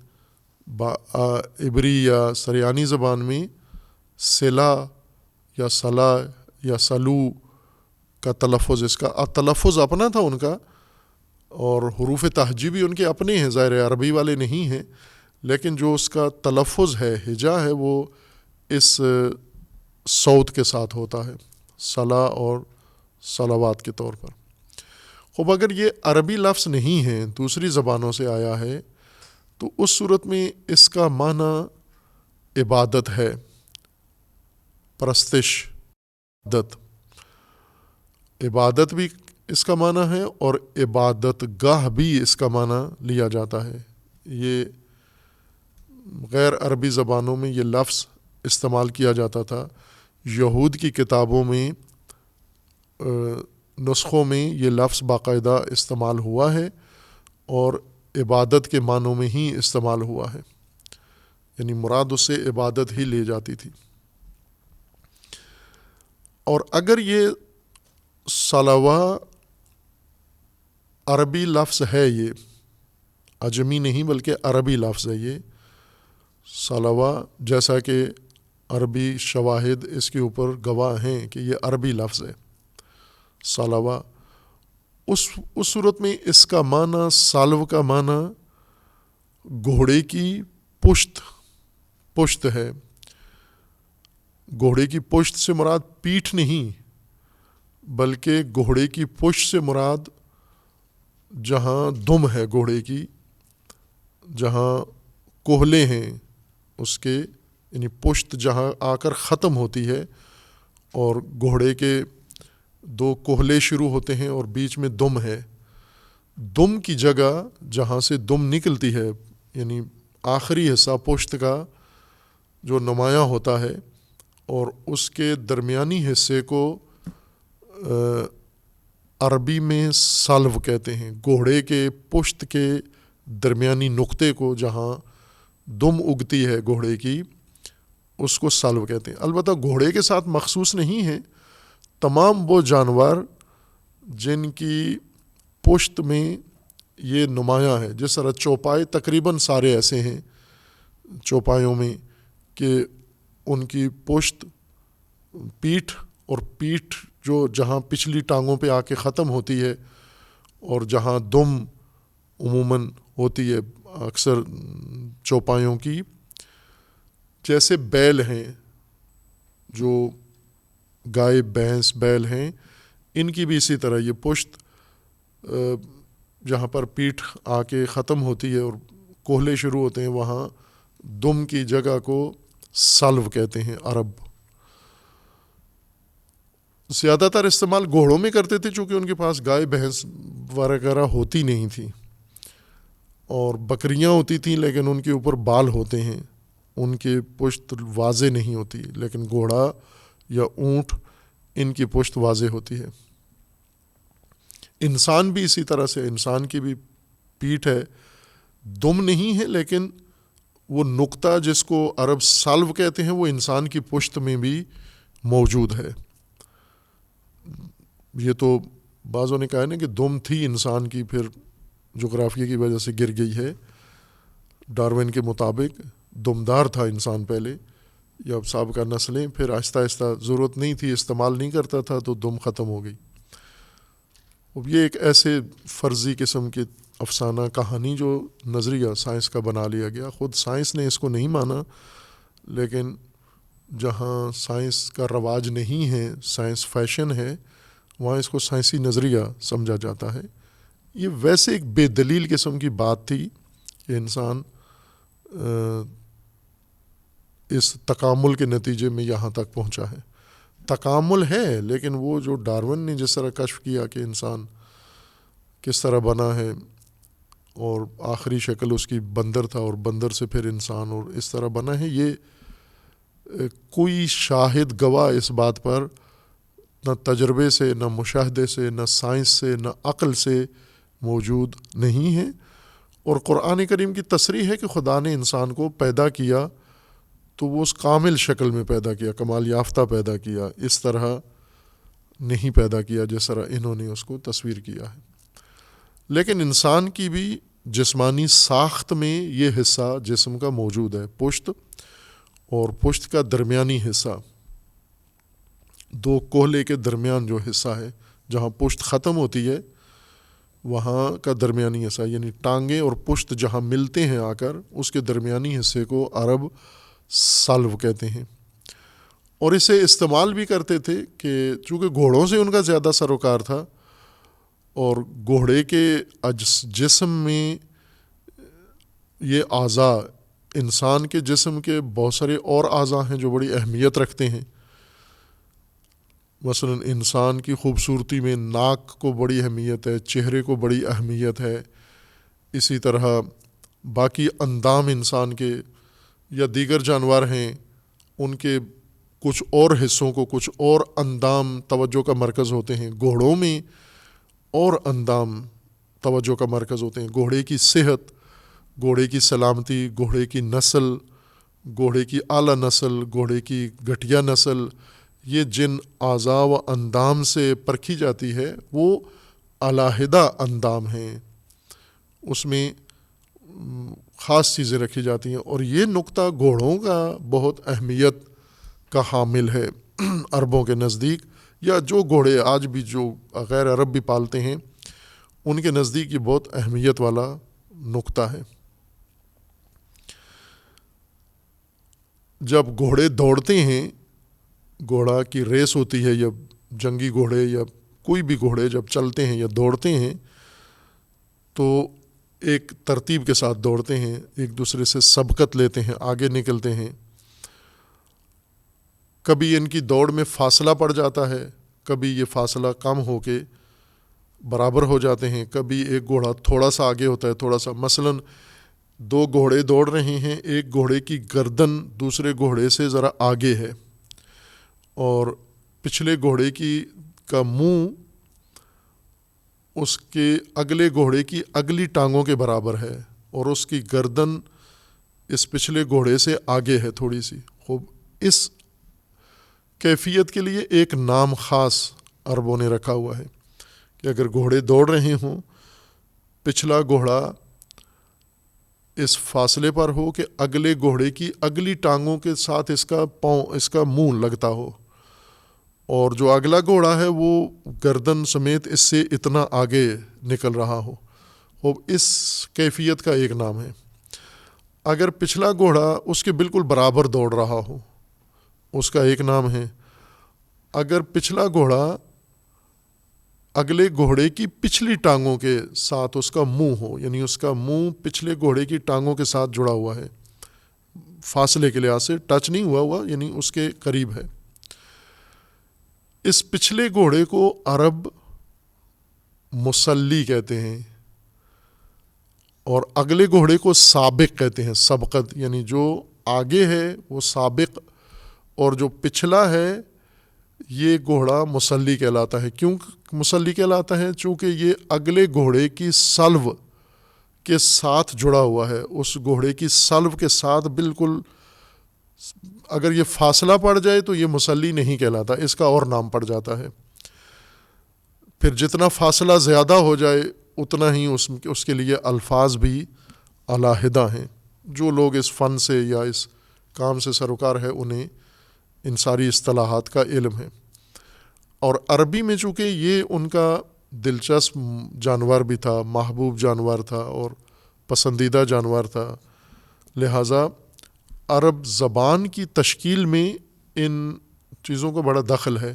عبری یا سریانی زبان میں صلا یا صلا یا سلو کا تلفظ، اس کا تلفظ اپنا تھا ان کا، اور حروف تہجی بھی ان کے اپنے ہیں، ظاہر عربی والے نہیں ہیں، لیکن جو اس کا تلفظ ہے، ہجا ہے، وہ اس صوت کے ساتھ ہوتا ہے، صلا اور صلوات کے طور پر. خوب اگر یہ عربی لفظ نہیں ہے، دوسری زبانوں سے آیا ہے، تو اس صورت میں اس کا معنی عبادت ہے، پرستش، عبادت بھی اس کا معنی ہے، اور عبادت گاہ بھی اس کا معنی لیا جاتا ہے. یہ غیر عربی زبانوں میں یہ لفظ استعمال کیا جاتا تھا. یہود کی کتابوں میں نسخوں میں یہ لفظ باقاعدہ استعمال ہوا ہے، اور عبادت کے معنوں میں ہی استعمال ہوا ہے، یعنی مراد اس سے عبادت ہی لے جاتی تھی. اور اگر یہ صلوہ عربی لفظ ہے، یہ عجمی نہیں بلکہ عربی لفظ ہے یہ صلوہ، جیسا کہ عربی شواہد اس کے اوپر گواہ ہیں کہ یہ عربی لفظ ہے صلوہ. اس صورت میں اس کا معنی، سالو کا معنی گھوڑے کی پشت ہے. گھوڑے کی پشت سے مراد پیٹھ نہیں، بلکہ گھوڑے کی پشت سے مراد جہاں دم ہے گھوڑے کی، جہاں کوہلے ہیں اس کے، یعنی پشت جہاں آ کر ختم ہوتی ہے، اور گھوڑے کے دو کوہلے شروع ہوتے ہیں اور بیچ میں دم ہے. دم کی جگہ جہاں سے دم نکلتی ہے، یعنی آخری حصہ پشت کا جو نمایاں ہوتا ہے، اور اس کے درمیانی حصے کو عربی میں سلو کہتے ہیں. گھوڑے کے پشت کے درمیانی نقطے کو جہاں دم اگتی ہے گھوڑے کی، اس کو سلو کہتے ہیں. البتہ گھوڑے کے ساتھ مخصوص نہیں ہے، تمام وہ جانور جن کی پشت میں یہ نمایاں ہے، جس طرح چوپائے تقریباً سارے ایسے ہیں چوپایوں میں کہ ان کی پشت، پیٹھ، اور پیٹھ جو جہاں پچھلی ٹانگوں پہ آ کے ختم ہوتی ہے، اور جہاں دم عموماً ہوتی ہے اکثر چوپایوں کی، جیسے بیل ہیں، جو گائے، بھینس، بیل ہیں، ان کی بھی اسی طرح یہ پشت جہاں پر پیٹھ آ کے ختم ہوتی ہے اور کوہلے شروع ہوتے ہیں، وہاں دم کی جگہ کو سلو کہتے ہیں عرب. زیادہ تر استعمال گھوڑوں میں کرتے تھے چونکہ ان کے پاس گائے بھینس وغیرہ ہوتی نہیں تھی، اور بکریاں ہوتی تھیں لیکن ان کے اوپر بال ہوتے ہیں، ان کی پشت واضح نہیں ہوتی، لیکن گھوڑا یا اونٹ ان کی پشت واضح ہوتی ہے۔ انسان بھی اسی طرح سے، انسان کی بھی پیٹھ ہے، دم نہیں ہے لیکن وہ نقطہ جس کو عرب سلو کہتے ہیں وہ انسان کی پشت میں بھی موجود ہے۔ یہ تو بعضوں نے کہا ہے نا کہ دم تھی انسان کی، پھر جغرافیہ کی وجہ سے گر گئی ہے۔ ڈارون کے مطابق دمدار تھا انسان پہلے، یا سابقہ نسلیں، پھر آہستہ آہستہ ضرورت نہیں تھی، استعمال نہیں کرتا تھا تو دم ختم ہو گئی۔ اب یہ ایک ایسے فرضی قسم کی افسانہ کہانی جو نظریہ سائنس کا بنا لیا گیا، خود سائنس نے اس کو نہیں مانا، لیکن جہاں سائنس کا رواج نہیں ہے، سائنس فیشن ہے، وہاں اس کو سائنسی نظریہ سمجھا جاتا ہے۔ یہ ویسے ایک بے دلیل قسم کی بات تھی کہ انسان اس تکامل کے نتیجے میں یہاں تک پہنچا ہے۔ تکامل ہے، لیکن وہ جو ڈارون نے جس طرح کشف کیا کہ انسان کس طرح بنا ہے، اور آخری شکل اس کی بندر تھا اور بندر سے پھر انسان اور اس طرح بنا ہے، یہ کوئی شاہد گواہ اس بات پر نہ تجربے سے، نہ مشاہدے سے، نہ سائنس سے، نہ عقل سے موجود نہیں ہے۔ اور قرآن کریم کی تصریح ہے کہ خدا نے انسان کو پیدا کیا تو وہ اس کامل شکل میں پیدا کیا، کمال یافتہ پیدا کیا، اس طرح نہیں پیدا کیا جس طرح انہوں نے اس کو تصویر کیا ہے۔ لیکن انسان کی بھی جسمانی ساخت میں یہ حصہ جسم کا موجود ہے، پشت، اور پشت کا درمیانی حصہ، دو کوہلے کے درمیان جو حصہ ہے جہاں پشت ختم ہوتی ہے وہاں کا درمیانی حصہ، یعنی ٹانگیں اور پشت جہاں ملتے ہیں آ کر، اس کے درمیانی حصے کو عرب سلو کہتے ہیں۔ اور اسے استعمال بھی کرتے تھے کہ چونکہ گھوڑوں سے ان کا زیادہ سروکار تھا، اور گھوڑے کے جسم میں یہ اعضاء، انسان کے جسم کے بہت سارے اور اعضاء ہیں جو بڑی اہمیت رکھتے ہیں۔ مثلا انسان کی خوبصورتی میں ناک کو بڑی اہمیت ہے، چہرے کو بڑی اہمیت ہے، اسی طرح باقی اندام انسان کے یا دیگر جانور ہیں ان کے کچھ اور حصوں کو، کچھ اور اندام توجہ کا مرکز ہوتے ہیں۔ گھوڑوں میں اور اندام توجہ کا مرکز ہوتے ہیں، گھوڑے کی صحت، گھوڑے کی سلامتی، گھوڑے کی نسل، گھوڑے کی اعلیٰ نسل، گھوڑے کی گھٹیا نسل، یہ جن اعضاء و اندام سے پرکھی جاتی ہے وہ علیحدہ اندام ہیں، اس میں خاص چیزیں رکھی جاتی ہیں، اور یہ نقطہ گھوڑوں کا بہت اہمیت کا حامل ہے عربوں کے نزدیک، یا جو گھوڑے آج بھی جو غیر عرب بھی پالتے ہیں ان کے نزدیک یہ بہت اہمیت والا نقطہ ہے۔ جب گھوڑے دوڑتے ہیں، گھوڑا کی ریس ہوتی ہے، یا جنگی گھوڑے یا کوئی بھی گھوڑے جب چلتے ہیں یا دوڑتے ہیں تو ایک ترتیب کے ساتھ دوڑتے ہیں، ایک دوسرے سے سبقت لیتے ہیں، آگے نکلتے ہیں۔ کبھی ان کی دوڑ میں فاصلہ پڑ جاتا ہے، کبھی یہ فاصلہ کم ہو کے برابر ہو جاتے ہیں، کبھی ایک گھوڑا تھوڑا سا آگے ہوتا ہے، تھوڑا سا، مثلاً دو گھوڑے دوڑ رہے ہیں، ایک گھوڑے کی گردن دوسرے گھوڑے سے ذرا آگے ہے، اور پچھلے گھوڑے کا منہ اس کے اگلے گھوڑے کی اگلی ٹانگوں کے برابر ہے، اور اس کی گردن اس پچھلے گھوڑے سے آگے ہے تھوڑی سی۔ خوب، اس کیفیت کے لیے ایک نام خاص عربوں نے رکھا ہوا ہے کہ اگر گھوڑے دوڑ رہے ہوں، پچھلا گھوڑا اس فاصلے پر ہو کہ اگلے گھوڑے کی اگلی ٹانگوں کے ساتھ اس کا منہ لگتا ہو، اور جو اگلا گھوڑا ہے وہ گردن سمیت اس سے اتنا آگے نکل رہا ہو، وہ اس کیفیت کا ایک نام ہے۔ اگر پچھلا گھوڑا اس کے بالکل برابر دوڑ رہا ہو، اس کا ایک نام ہے۔ اگر پچھلا گھوڑا اگلے گھوڑے کی پچھلی ٹانگوں کے ساتھ اس کا منہ ہو، یعنی اس کا منہ پچھلے گھوڑے کی ٹانگوں کے ساتھ جڑا ہوا ہے، فاصلے کے لحاظ سے ٹچ نہیں ہوا، یعنی اس کے قریب ہے، اس پچھلے گھوڑے کو عرب مسلی کہتے ہیں اور اگلے گھوڑے کو سابق کہتے ہیں. سبقت یعنی جو آگے ہے وہ سابق اور جو پچھلا ہے یہ گھوڑا مسلی کہلاتا ہے. کیوں مسلی کہلاتا ہے؟ چونکہ یہ اگلے گھوڑے کی سلو کے ساتھ جڑا ہوا ہے. اس گھوڑے کی سلو کے ساتھ بالکل اگر یہ فاصلہ پڑ جائے تو یہ مسلی نہیں کہلاتا, اس کا اور نام پڑ جاتا ہے. پھر جتنا فاصلہ زیادہ ہو جائے اتنا ہی اس کے لیے الفاظ بھی علیحدہ ہیں. جو لوگ اس فن سے یا اس کام سے سروکار ہے انہیں ان ساری اصطلاحات کا علم ہے. اور عربی میں چونکہ یہ ان کا دلچسپ جانور بھی تھا, محبوب جانور تھا اور پسندیدہ جانور تھا, لہٰذا عرب زبان کی تشکیل میں ان چیزوں کا بڑا دخل ہے,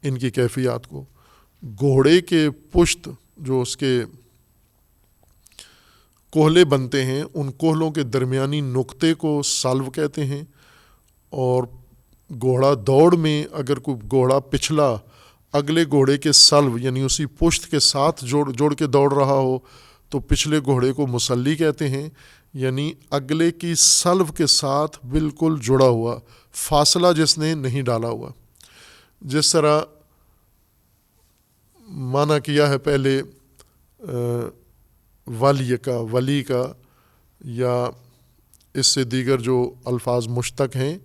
ان کی کیفیات کو. گھوڑے کے پشت جو اس کے کوہلے بنتے ہیں ان کوہلوں کے درمیانی نقطے کو سلو کہتے ہیں. اور گھوڑا دوڑ میں اگر کوئی گھوڑا پچھلا اگلے گھوڑے کے سلو یعنی اسی پشت کے ساتھ جوڑ کے دوڑ رہا ہو تو پچھلے گھوڑے کو مسلی کہتے ہیں, یعنی اگلے کی سلو کے ساتھ بالکل جڑا ہوا, فاصلہ جس نے نہیں ڈالا ہوا. جس طرح معنی کیا ہے پہلے ولی کا یا اس سے دیگر جو الفاظ مشتق ہیں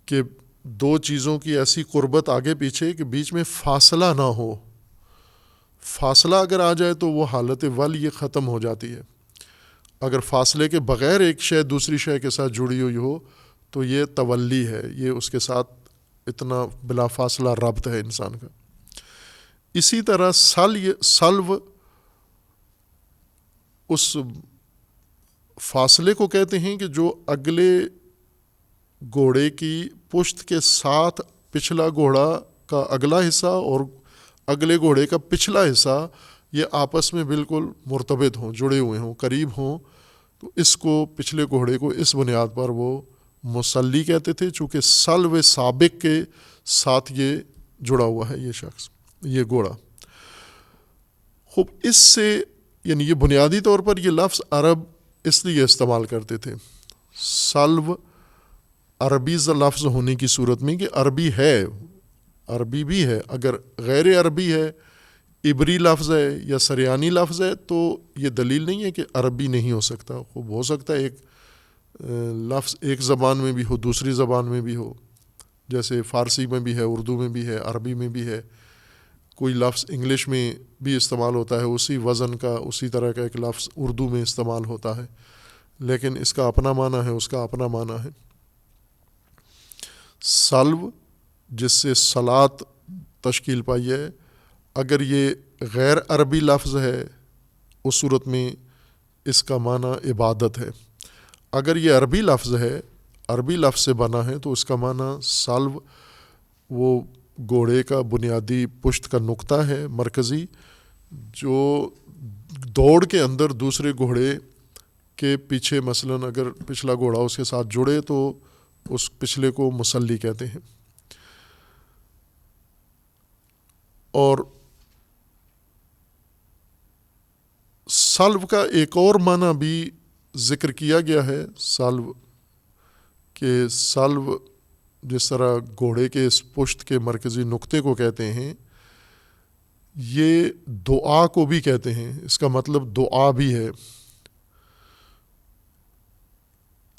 کہ دو چیزوں کی ایسی قربت آگے پیچھے کہ بیچ میں فاصلہ نہ ہو. فاصلہ اگر آ جائے تو وہ حالت ولی ختم ہو جاتی ہے. اگر فاصلے کے بغیر ایک شے دوسری شے کے ساتھ جڑی ہوئی ہو تو یہ تولی ہے, یہ اس کے ساتھ اتنا بلا فاصلہ ربط ہے انسان کا. اسی طرح سلو اس فاصلے کو کہتے ہیں کہ جو اگلے گھوڑے کی پشت کے ساتھ پچھلا گھوڑا کا اگلا حصہ اور اگلے گھوڑے کا پچھلا حصہ یہ آپس میں بالکل مرتبط ہوں, جڑے ہوئے ہوں, قریب ہوں. تو اس کو پچھلے گھوڑے کو اس بنیاد پر وہ مسلی کہتے تھے چونکہ سلو سابق کے ساتھ یہ جڑا ہوا ہے یہ شخص, یہ گھوڑا. خوب اس سے یعنی یہ بنیادی طور پر یہ لفظ عرب اس لیے استعمال کرتے تھے سلو عربی لفظ ہونے کی صورت میں کہ عربی ہے, عربی بھی ہے. اگر غیر عربی ہے, عبری لفظ ہے یا سریانی لفظ ہے تو یہ دلیل نہیں ہے کہ عربی نہیں ہو سکتا. خوب ہو سکتا ہے ایک لفظ ایک زبان میں بھی ہو دوسری زبان میں بھی ہو, جیسے فارسی میں بھی ہے, اردو میں بھی ہے, عربی میں بھی ہے. کوئی لفظ انگلش میں بھی استعمال ہوتا ہے اسی وزن کا, اسی طرح کا ایک لفظ اردو میں استعمال ہوتا ہے, لیکن اس کا اپنا معنی ہے, اس کا اپنا معنی ہے. سلو جس سے صلات تشکیل پائی ہے, اگر یہ غیر عربی لفظ ہے اس صورت میں اس کا معنی عبادت ہے. اگر یہ عربی لفظ ہے, عربی لفظ سے بنا ہے تو اس کا معنی سلو وہ گھوڑے کا بنیادی پشت کا نقطہ ہے مرکزی, جو دوڑ کے اندر دوسرے گھوڑے کے پیچھے مثلاً اگر پچھلا گھوڑا اس کے ساتھ جڑے تو اس پچھلے کو مسلی کہتے ہیں. اور سلو کا ایک اور معنی بھی ذکر کیا گیا ہے, سلو کہ سلو جس طرح گھوڑے کے اس پشت کے مرکزی نقطے کو کہتے ہیں, یہ دعا کو بھی کہتے ہیں. اس کا مطلب دعا بھی ہے,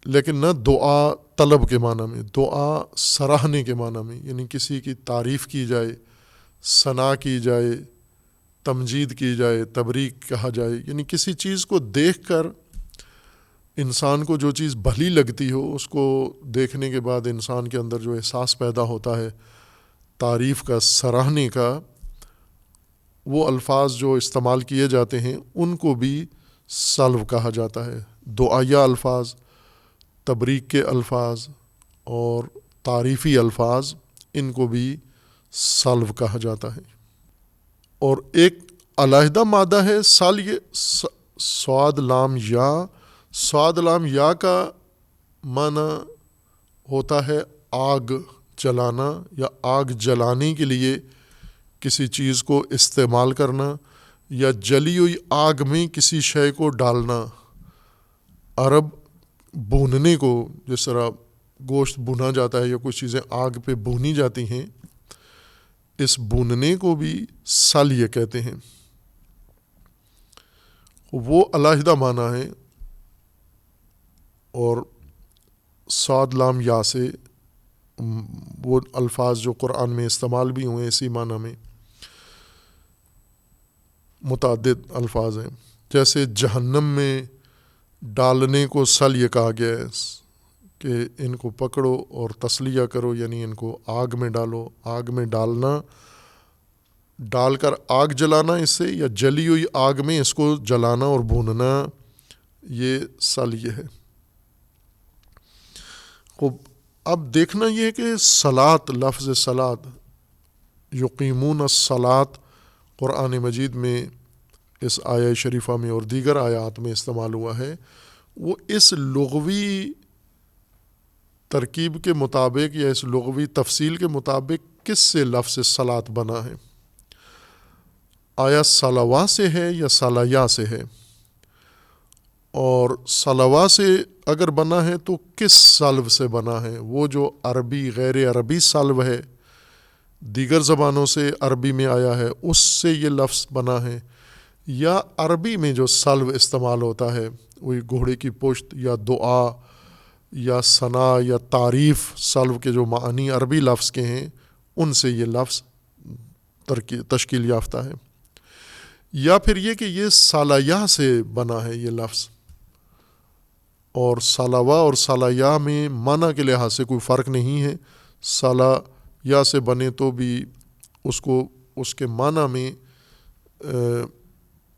لیکن نہ دعا طلب کے معنی میں, دعا سراہنے کے معنی میں, یعنی کسی کی تعریف کی جائے, ثنا کی جائے, تمجید کی جائے, تبریک کہا جائے. یعنی کسی چیز کو دیکھ کر انسان کو جو چیز بھلی لگتی ہو اس کو دیکھنے کے بعد انسان کے اندر جو احساس پیدا ہوتا ہے تعریف کا, سراہنے کا, وہ الفاظ جو استعمال کیے جاتے ہیں ان کو بھی سلو کہا جاتا ہے. دعائیہ الفاظ, تبریک کے الفاظ اور تعریفی الفاظ, ان کو بھی سلو کہا جاتا ہے. اور ایک علیحدہ مادہ ہے صاد لام یا. صاد لام یا کا معنی ہوتا ہے آگ, جلانا یا آگ جلانے کے لیے کسی چیز کو استعمال کرنا یا جلی ہوئی آگ میں کسی شے کو ڈالنا. عرب بھوننے کو، جس طرح گوشت بھونا جاتا ہے یا کچھ چیزیں آگ پہ بھونی جاتی ہیں، اس بھوننے کو بھی سلیہ کہتے ہیں. وہ علیحدہ معنی ہے، اور صاد لام یا سے وہ الفاظ جو قرآن میں استعمال بھی ہوئے اسی معنی میں متعدد الفاظ ہیں. جیسے جہنم میں ڈالنے کو سلیہ کہا گیا ہے کہ ان کو پکڑو اور تسلیہ کرو، یعنی ان کو آگ میں ڈالو. آگ میں ڈالنا، ڈال کر آگ جلانا اس سے، یا جلی ہوئی آگ میں اس کو جلانا اور بھوننا، یہ سلیہ ہے. خوب، اب دیکھنا یہ ہے کہ صلاۃ، لفظ صلاۃ، یقیمون الصلاۃ قرآن مجید میں اس آیہ شریفہ میں اور دیگر آیات میں استعمال ہوا ہے. وہ اس لغوی ترکیب کے مطابق یا اس لغوی تفصیل کے مطابق کس سے لفظ صلاۃ بنا ہے؟ آیا صلوا سے ہے یا صلیہ سے ہے؟ اور صلوا سے اگر بنا ہے تو کس سلو سے بنا ہے؟ وہ جو عربی غیر عربی سلو ہے، دیگر زبانوں سے عربی میں آیا ہے، اس سے یہ لفظ بنا ہے، یا عربی میں جو سلو استعمال ہوتا ہے، وہی گھوڑے کی پشت یا دعا یا ثنا یا تعریف، سلو کے جو معنی عربی لفظ کے ہیں ان سے یہ لفظ تشکیل یافتہ ہے. یا پھر یہ کہ یہ صلیہ سے بنا ہے یہ لفظ، اور صلوا اور صلیہ میں معنی کے لحاظ سے کوئی فرق نہیں ہے. صلیہ سے بنے تو بھی اس کو اس کے معنی میں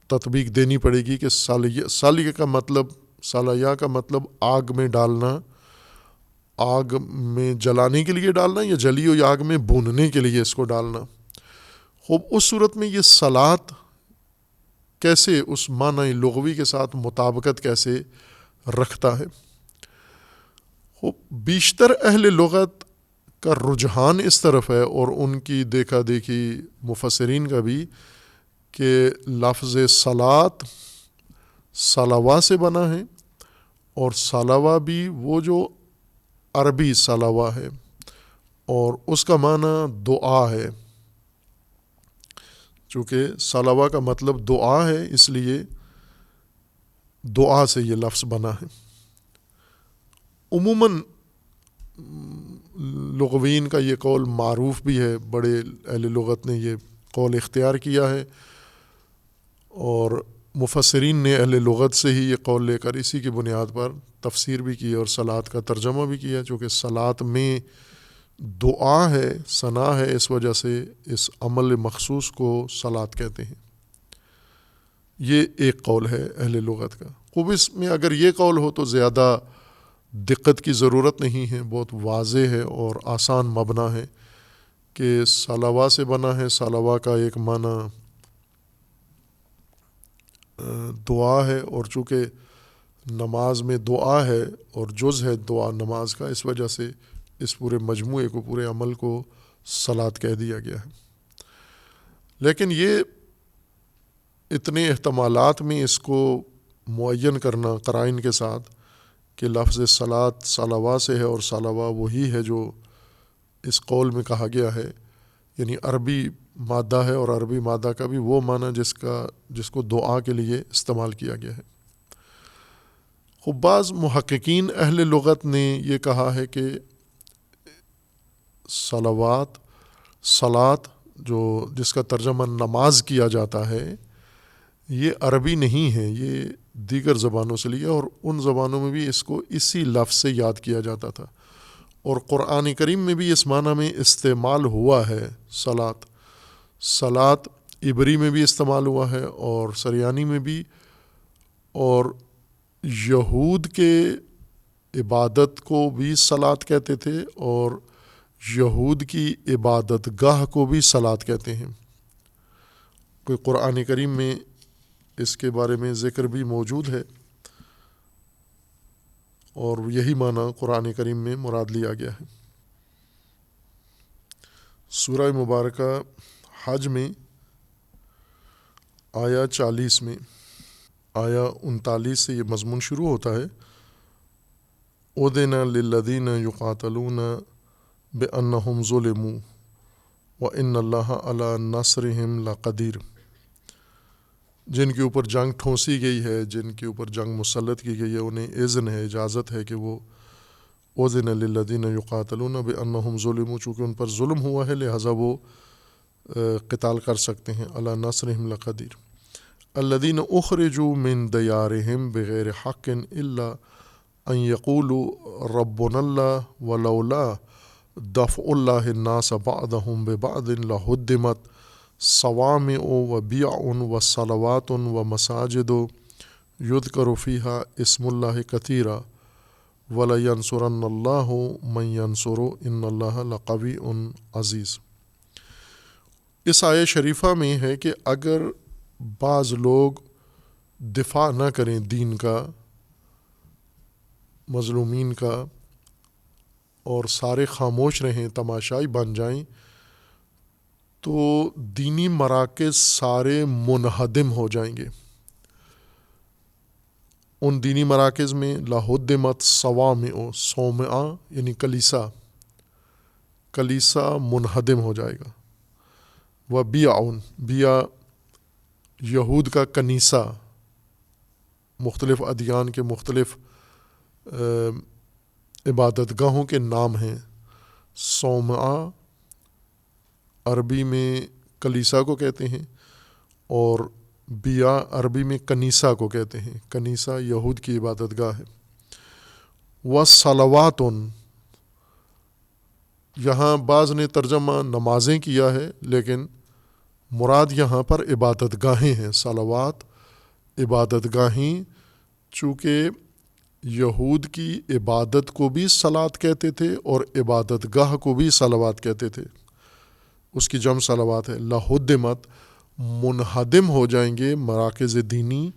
تطبیق دینی پڑے گی کہ صلیہ کا مطلب، صلیہ کا مطلب آگ میں ڈالنا، آگ میں جلانے کے لیے ڈالنا، یا جلی ہوئی آگ میں بھوننے کے لیے اس کو ڈالنا. خوب، اس صورت میں یہ صلاۃ کیسے اس معنی لغوی کے ساتھ مطابقت کیسے رکھتا ہے؟ خوب، بیشتر اہل لغت کا رجحان اس طرف ہے، اور ان کی دیکھا دیکھی مفسرین کا بھی، کہ لفظ صلاۃ صلوا سے بنا ہے، اور صلوا بھی وہ جو عربی صلوا ہے، اور اس کا معنی دعا ہے. چونکہ صلوا کا مطلب دعا ہے، اس لیے دعا سے یہ لفظ بنا ہے. عموماً لغوین کا یہ قول معروف بھی ہے، بڑے اہل لغت نے یہ قول اختیار کیا ہے، اور مفسرین نے اہل لغت سے ہی یہ قول لے کر اسی کی بنیاد پر تفسیر بھی کی اور صلاۃ کا ترجمہ بھی کیا. چونکہ صلاۃ میں دعا ہے، ثنا ہے، اس وجہ سے اس عمل مخصوص کو صلاۃ کہتے ہیں. یہ ایک قول ہے اہل لغت کا. خوب، اس میں اگر یہ قول ہو تو زیادہ دقت کی ضرورت نہیں ہے، بہت واضح ہے اور آسان مبنا ہے کہ صلوا سے بنا ہے. صلوا کا ایک معنی دعا ہے، اور چونکہ نماز میں دعا ہے اور جز ہے دعا نماز کا، اس وجہ سے اس پورے مجموعے کو، پورے عمل کو صلاۃ کہہ دیا گیا ہے. لیکن یہ اتنے احتمالات میں اس کو معین کرنا قرائن کے ساتھ کہ لفظ صلاۃ صلوا سے ہے اور صلوا وہی ہے جو اس قول میں کہا گیا ہے، یعنی عربی مادہ ہے، اور عربی مادہ کا بھی وہ معنی جس کو دعا کے لیے استعمال کیا گیا ہے. خب، بعض محققین اہل لغت نے یہ کہا ہے کہ صلاۃ جو جس کا ترجمہ نماز کیا جاتا ہے، یہ عربی نہیں ہے، یہ دیگر زبانوں سے لیا، اور ان زبانوں میں بھی اس کو اسی لفظ سے یاد کیا جاتا تھا، اور قرآن کریم میں بھی اس معنی میں استعمال ہوا ہے. صلاۃ عبری میں بھی استعمال ہوا ہے اور سریانی میں بھی، اور یہود کے عبادت کو بھی صلاۃ کہتے تھے، اور یہود کی عبادت گاہ کو بھی صلاۃ کہتے ہیں. کوئی قرآن کریم میں اس کے بارے میں ذکر بھی موجود ہے، اور یہی معنی قرآن کریم میں مراد لیا گیا ہے. سورہ مبارکہ حج میں آیا 40 میں آیا 39 سے یہ مضمون شروع ہوتا ہے. اُذِنَ لِلَّذِينَ يُقَاتَلُونَ بِأَنَّهُمْ ظُلِمُوا وَإِنَّ اللَّهَ عَلَىٰ نَصْرِهِمْ لَقَدِيرٌ. جن کے اوپر جنگ ٹھونسی گئی ہے، جن کے اوپر جنگ مسلط کی گئی ہے، انہیں اذن ہے، اجازت ہے کہ وہ اُذِنَ لِلَّذِينَ يُقَاتَلُونَ بِأَنَّهُمْ ظُلِمُوا، چونکہ ان پر ظلم ہوا ہے لہٰذا وہ قتال کر سکتے ہیں. عَلَىٰ نَصْرِهِمْ لَقَدِيرٌ. الَّذِينَ أُخْرِجُوا مِن دِيَارِهِمْ بِغَيْرِ حَقٍّ إِلَّا أَن يَقُولُوا رَبُّنَا اللَّهُ وَلَوْلَا دَفْعُ اللَّهِ النَّاسَ بَعْضَهُم بِبَعْضٍ لَهُدِّمَتْ صَوَامِعُ وَبِيَعٌ وَصَلَوَاتٌ وَمَسَاجِدُ يُذْكَرُ فِيهَا اسْمُ اللَّهِ كَثِيرًا وَلَيَنْصُرَنَّ اللَّهُ مَن يَنْصُرُهُ إِنَّ اللَّهَ لَقَوِيٌّ عَزِيزٌ. اس آیہ شریفہ میں ہے کہ اگر بعض لوگ دفاع نہ کریں دین کا، مظلومین کا، اور سارے خاموش رہیں، تماشائی بن جائیں، تو دینی مراکز سارے منہدم ہو جائیں گے. ان دینی مراکز میں لَہُدِّمَتْ صَوَامِعُ، صومعہ یعنی کلیسا منہدم ہو جائے گا. وَبِیَعٌ، بیع یہود کا کنیسہ، مختلف ادیان کے مختلف عبادت گاہوں کے نام ہیں. صومعہ عربی میں کلیسا کو کہتے ہیں، اور بیع عربی میں کنیسہ کو کہتے ہیں. کنیسہ یہود کی عبادت گاہ ہے. وَصَلَوَاتٌ، یہاں بعض نے ترجمہ نمازیں کیا ہے، لیکن مراد یہاں پر عبادت گاہیں ہیں. صلوات عبادت گاہیں، چونکہ یہود کی عبادت کو بھی صلات کہتے تھے اور عبادت گاہ کو بھی صلوات کہتے تھے، اس کی جمع صلوات ہے. لَہُدِّمَتْ، منہدم ہو جائیں گے مراکز دینی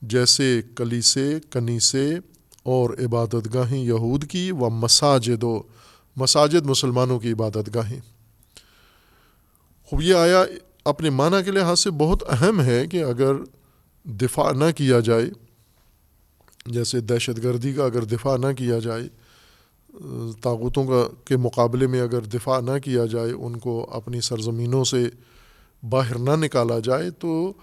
جیسے کنیسے اور عبادت گاہیں یہود کی. مساجد مسلمانوں کی عبادت گاہیں. خوب یہ آیا اپنے معنی کے لحاظ سے بہت اہم ہے کہ اگر دفاع نہ کیا جائے، جیسے دہشت گردی کا اگر دفاع نہ کیا جائے، طاغوتوں کے مقابلے میں اگر دفاع نہ کیا جائے، ان کو اپنی سرزمینوں سے باہر نہ نکالا جائے، تو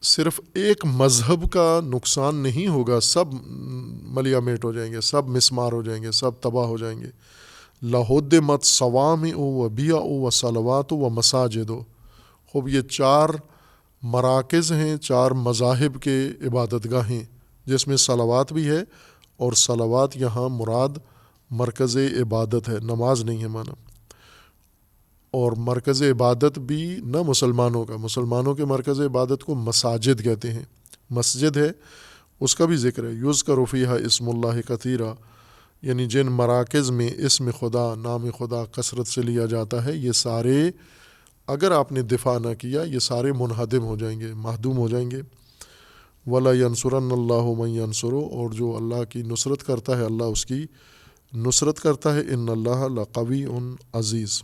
صرف ایک مذہب کا نقصان نہیں ہوگا، سب ملیا میٹ ہو جائیں گے، سب مسمار ہو جائیں گے، سب تباہ ہو جائیں گے. لَہُدِّمَتْ صَوَامِعُ وَبِیَعُ وَصَلَوَاتُ وَمَسَاجِدُ. خوب یہ 4 مراکز ہیں، 4 مذاہب کے عبادت گاہیں، جس میں صلوات بھی ہے، اور صلوات یہاں مراد مرکز عبادت ہے، نماز نہیں ہے معنی. اور مرکز عبادت بھی نہ مسلمانوں کے مرکز عبادت کو مساجد کہتے ہیں. مسجد ہے، اس کا بھی ذکر ہے. یذکر فیہا اسم اللہ کثیرا، یعنی جن مراکز میں اسم خدا، نام خدا کثرت سے لیا جاتا ہے، یہ سارے اگر آپ نے دفاع نہ کیا یہ سارے منہدم ہو جائیں گے، معدوم ہو جائیں گے. وَلَيَنْصُرَنَّ اللَّهُ مَن يَنْصُرُهُ، اور جو اللہ کی نصرت کرتا ہے اللہ اس کی نصرت کرتا ہے. ان اللہ لقوی عزیز،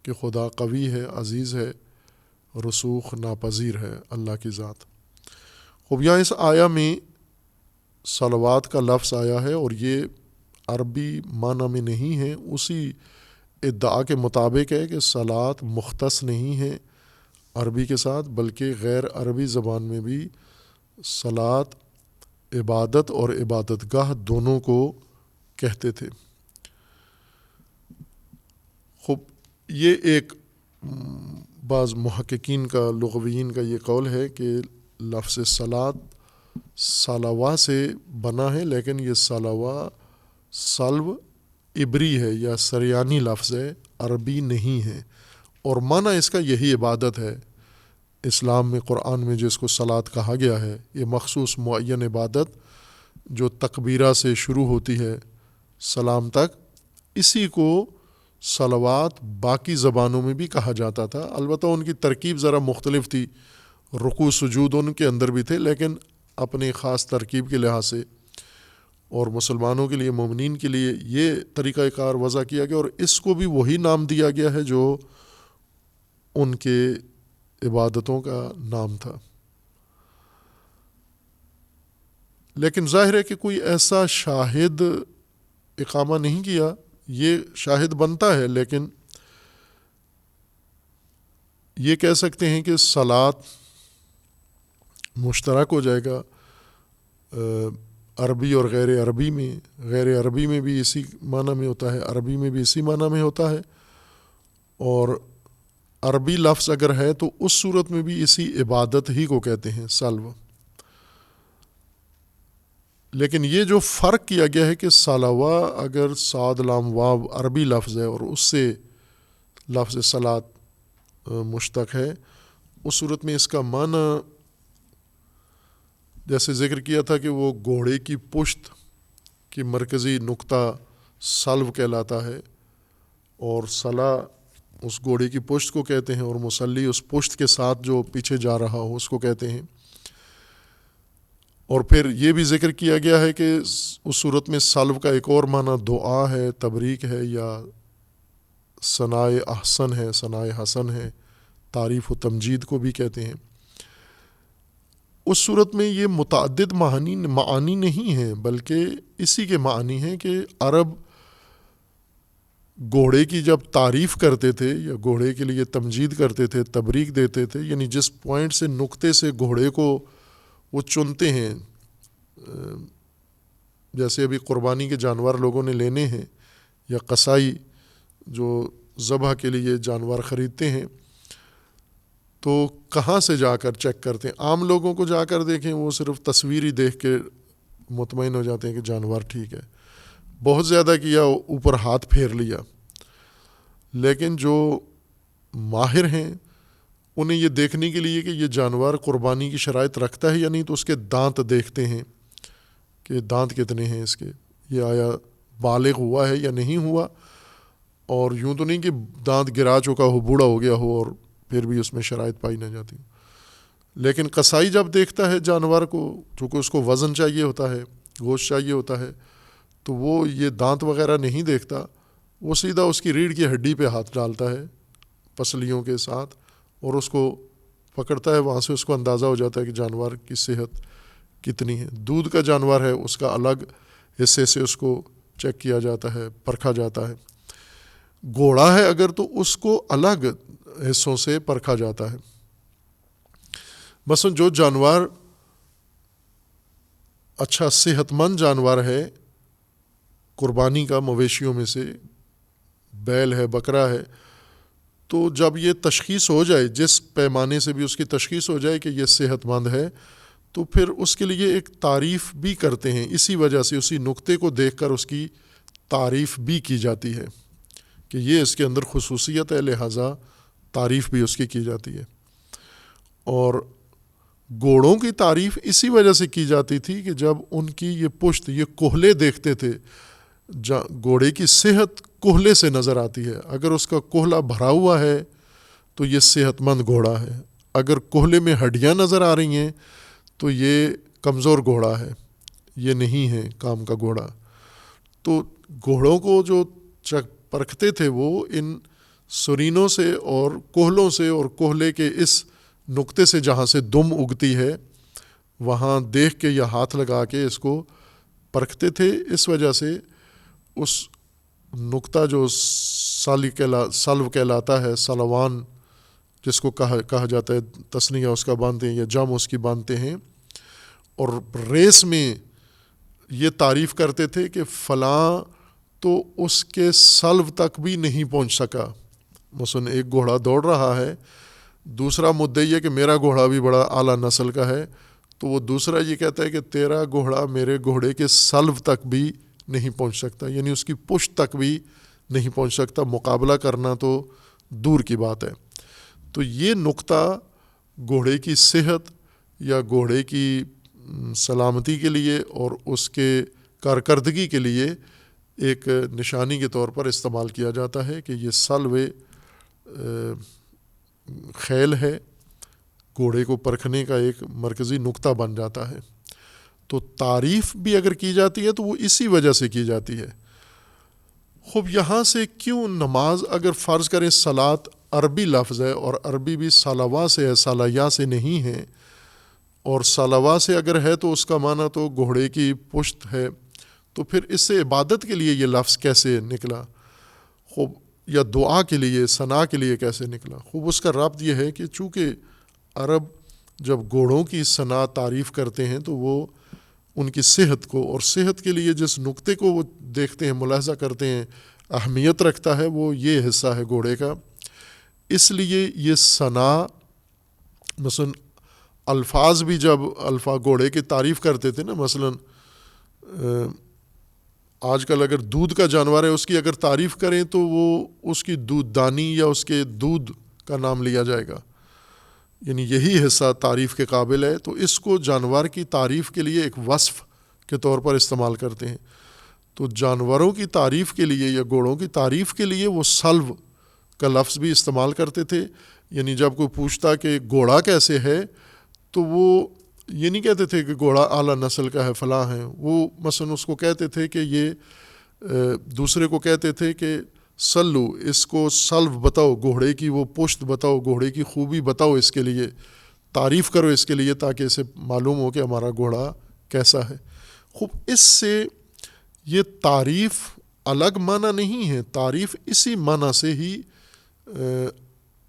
کہ خدا قوی ہے، عزیز ہے، رسوخ ناپذیر ہے اللہ کی ذات. خوب یہاں اس آیا میں صلوات کا لفظ آیا ہے، اور یہ عربی معنی میں نہیں ہے، اسی ادعا کے مطابق ہے کہ صلات مختص نہیں ہے عربی کے ساتھ، بلکہ غیر عربی زبان میں بھی صلات عبادت اور عبادت گاہ دونوں کو کہتے تھے. خوب یہ ایک بعض محققین کا، لغویین کا یہ قول ہے کہ لفظ صلات صلوا سے بنا ہے، لیکن یہ سلو عبری ہے یا سریانی لفظ ہے، عربی نہیں ہے، اور معنی اس کا یہی عبادت ہے. اسلام میں قرآن میں جس کو صلات کہا گیا ہے، یہ مخصوص معین عبادت جو تکبیرہ سے شروع ہوتی ہے سلام تک، اسی کو صلوات باقی زبانوں میں بھی کہا جاتا تھا. البتہ ان کی ترکیب ذرا مختلف تھی، رکوع سجود ان کے اندر بھی تھے، لیکن اپنی خاص ترکیب کے لحاظ سے. اور مسلمانوں کے لیے، مومنین کے لیے یہ طریقہ کار وضع کیا گیا، اور اس کو بھی وہی نام دیا گیا ہے جو ان کے عبادتوں کا نام تھا۔ لیکن ظاہر ہے کہ کوئی ایسا شاہد اقامہ نہیں کیا، یہ شاہد بنتا ہے، لیکن یہ کہہ سکتے ہیں کہ صلاۃ مشترک ہو جائے گا عربی اور غیر عربی میں۔ غیر عربی میں بھی اسی معنی میں ہوتا ہے، عربی میں بھی اسی معنی میں ہوتا ہے، اور عربی لفظ اگر ہے تو اس صورت میں بھی اسی عبادت ہی کو کہتے ہیں سلو۔ لیکن یہ جو فرق کیا گیا ہے کہ سالوا اگر صاد لام واو عربی لفظ ہے اور اس سے لفظ صلاۃ مشتق ہے، اس صورت میں اس کا معنی جیسے ذکر کیا تھا کہ وہ گھوڑے کی پشت کی مرکزی نقطہ سلو کہلاتا ہے، اور صلا اس گھوڑے کی پشت کو کہتے ہیں، اور مصلی اس پشت کے ساتھ جو پیچھے جا رہا ہو اس کو کہتے ہیں۔ اور پھر یہ بھی ذکر کیا گیا ہے کہ اس صورت میں سلو کا ایک اور معنی دعا ہے، تبریک ہے، یا ثناء احسن ہے، ثناء حسن ہے، تعریف و تمجید کو بھی کہتے ہیں۔ اس صورت میں یہ متعدد معانی نہیں ہیں، بلکہ اسی کے معنی ہیں کہ عرب گھوڑے کی جب تعریف کرتے تھے یا گھوڑے کے لیے تمجید کرتے تھے، تبریک دیتے تھے، یعنی جس پوائنٹ سے، نقطے سے گھوڑے کو وہ چنتے ہیں، جیسے ابھی قربانی کے جانور لوگوں نے لینے ہیں، یا قصائی جو ذبح کے لیے جانور خریدتے ہیں، تو کہاں سے جا کر چیک کرتے ہیں؟ عام لوگوں کو جا کر دیکھیں، وہ صرف تصویری دیکھ کے مطمئن ہو جاتے ہیں کہ جانور ٹھیک ہے، بہت زیادہ کیا اوپر ہاتھ پھیر لیا۔ لیکن جو ماہر ہیں انہیں یہ دیکھنے کے لیے کہ یہ جانور قربانی کی شرائط رکھتا ہے یا نہیں، تو اس کے دانت دیکھتے ہیں کہ دانت کتنے ہیں اس کے، یہ آیا بالغ ہوا ہے یا نہیں ہوا، اور یوں تو نہیں کہ دانت گرا چکا ہو، بوڑھا ہو گیا ہو اور پھر بھی اس میں شرائط پائی نہ جاتی۔ لیکن قصائی جب دیکھتا ہے جانور کو، چونکہ اس کو وزن چاہیے ہوتا ہے، گوشت چاہیے ہوتا ہے، تو وہ یہ دانت وغیرہ نہیں دیکھتا، وہ سیدھا اس کی ریڑھ کی ہڈی پہ ہاتھ ڈالتا ہے پسلیوں کے ساتھ، اور اس کو پکڑتا ہے، وہاں سے اس کو اندازہ ہو جاتا ہے کہ جانور کی صحت کتنی ہے۔ دودھ کا جانور ہے، اس کا الگ حصے سے اس کو چیک کیا جاتا ہے، پرکھا جاتا ہے۔ گھوڑا ہے اگر تو اس کو الگ حصوں سے پرکھا جاتا ہے۔ مثلا جو جانور اچھا صحت مند جانور ہے قربانی کا، مویشیوں میں سے بیل ہے، بکرا ہے، تو جب یہ تشخیص ہو جائے، جس پیمانے سے بھی اس کی تشخیص ہو جائے کہ یہ صحت مند ہے، تو پھر اس کے لیے ایک تعریف بھی کرتے ہیں، اسی وجہ سے اسی نقطے کو دیکھ کر اس کی تعریف بھی کی جاتی ہے کہ یہ اس کے اندر خصوصیت ہے، لہٰذا تعریف بھی اس کی جاتی ہے۔ اور گھوڑوں کی تعریف اسی وجہ سے کی جاتی تھی کہ جب ان کی یہ پشت، یہ کوہلے دیکھتے تھے، گھوڑے کی صحت کوہلے سے نظر آتی ہے، اگر اس کا کوہلا بھرا ہوا ہے تو یہ صحت مند گھوڑا ہے، اگر کوہلے میں ہڈیاں نظر آ رہی ہیں تو یہ کمزور گھوڑا ہے، یہ نہیں ہے کام کا گھوڑا۔ تو گھوڑوں کو جو پرکھتے تھے وہ ان سرینوں سے اور کوہلوں سے، اور کوہلے کے اس نقطے سے جہاں سے دم اگتی ہے وہاں دیکھ کے یا ہاتھ لگا کے اس کو پرکھتے تھے۔ اس وجہ سے اس نقطہ جو سلو کہلاتا ہے، سلوان جس کو کہا جاتا ہے، تسنیہ اس کا باندھتے ہیں یا جمع اس کی باندھتے ہیں، اور ریس میں یہ تعریف کرتے تھے کہ فلاں تو اس کے سلو تک بھی نہیں پہنچ سکا۔ مثلا ایک گھوڑا دوڑ رہا ہے، دوسرا مدعی ہے کہ میرا گھوڑا بھی بڑا اعلیٰ نسل کا ہے، تو وہ دوسرا یہ کہتا ہے کہ تیرا گھوڑا میرے گھوڑے کے سلو تک بھی نہیں پہنچ سکتا، یعنی اس کی پشت تک بھی نہیں پہنچ سکتا، مقابلہ کرنا تو دور کی بات ہے۔ تو یہ نقطہ گھوڑے کی صحت یا گھوڑے کی سلامتی کے لیے اور اس کے کارکردگی کے لیے ایک نشانی کے طور پر استعمال کیا جاتا ہے کہ یہ سلو خیل ہے، گھوڑے کو پرکھنے کا ایک مرکزی نقطہ بن جاتا ہے۔ تو تعریف بھی اگر کی جاتی ہے تو وہ اسی وجہ سے کی جاتی ہے۔ خوب یہاں سے کیوں نماز اگر فرض کریں صلاۃ عربی لفظ ہے اور عربی بھی صلوا سے ہے، صلیہ سے نہیں ہے، اور صلوا سے اگر ہے تو اس کا معنی تو گھوڑے کی پشت ہے، تو پھر اس سے عبادت کے لیے یہ لفظ کیسے نکلا؟ خوب یا دعا کے لیے، ثنا کے لیے کیسے نکلا؟ خوب اس کا ربط یہ ہے کہ چونکہ عرب جب گھوڑوں کی ثنا تعریف کرتے ہیں تو وہ ان کی صحت کو، اور صحت کے لیے جس نقطے کو وہ دیکھتے ہیں، ملاحظہ کرتے ہیں، اہمیت رکھتا ہے، وہ یہ حصہ ہے گھوڑے کا۔ اس لیے یہ ثنا، مثلا الفاظ بھی جب گھوڑے کی تعریف کرتے تھے نا، مثلا آج کل اگر دودھ کا جانور ہے، اس کی اگر تعریف کریں تو وہ اس کی دودھ دانی یا اس کے دودھ کا نام لیا جائے گا، یعنی یہی حصہ تعریف کے قابل ہے، تو اس کو جانور کی تعریف کے لیے ایک وصف کے طور پر استعمال کرتے ہیں۔ تو جانوروں کی تعریف کے لیے یا گھوڑوں کی تعریف کے لیے وہ سلو کا لفظ بھی استعمال کرتے تھے، یعنی جب کوئی پوچھتا کہ گھوڑا کیسے ہے تو وہ یہ نہیں کہتے تھے کہ گھوڑا اعلیٰ نسل کا ہے، فلاں ہے، وہ مثلا اس کو کہتے تھے کہ یہ دوسرے کو کہتے تھے کہ سلو، اس کو سلو بتاؤ، گھوڑے کی وہ پشت بتاؤ، گھوڑے کی خوبی بتاؤ، اس کے لیے تعریف کرو اس کے لیے، تاکہ اسے معلوم ہو کہ ہمارا گھوڑا کیسا ہے۔ خوب اس سے یہ تعریف الگ معنی نہیں ہے، تعریف اسی معنی سے ہی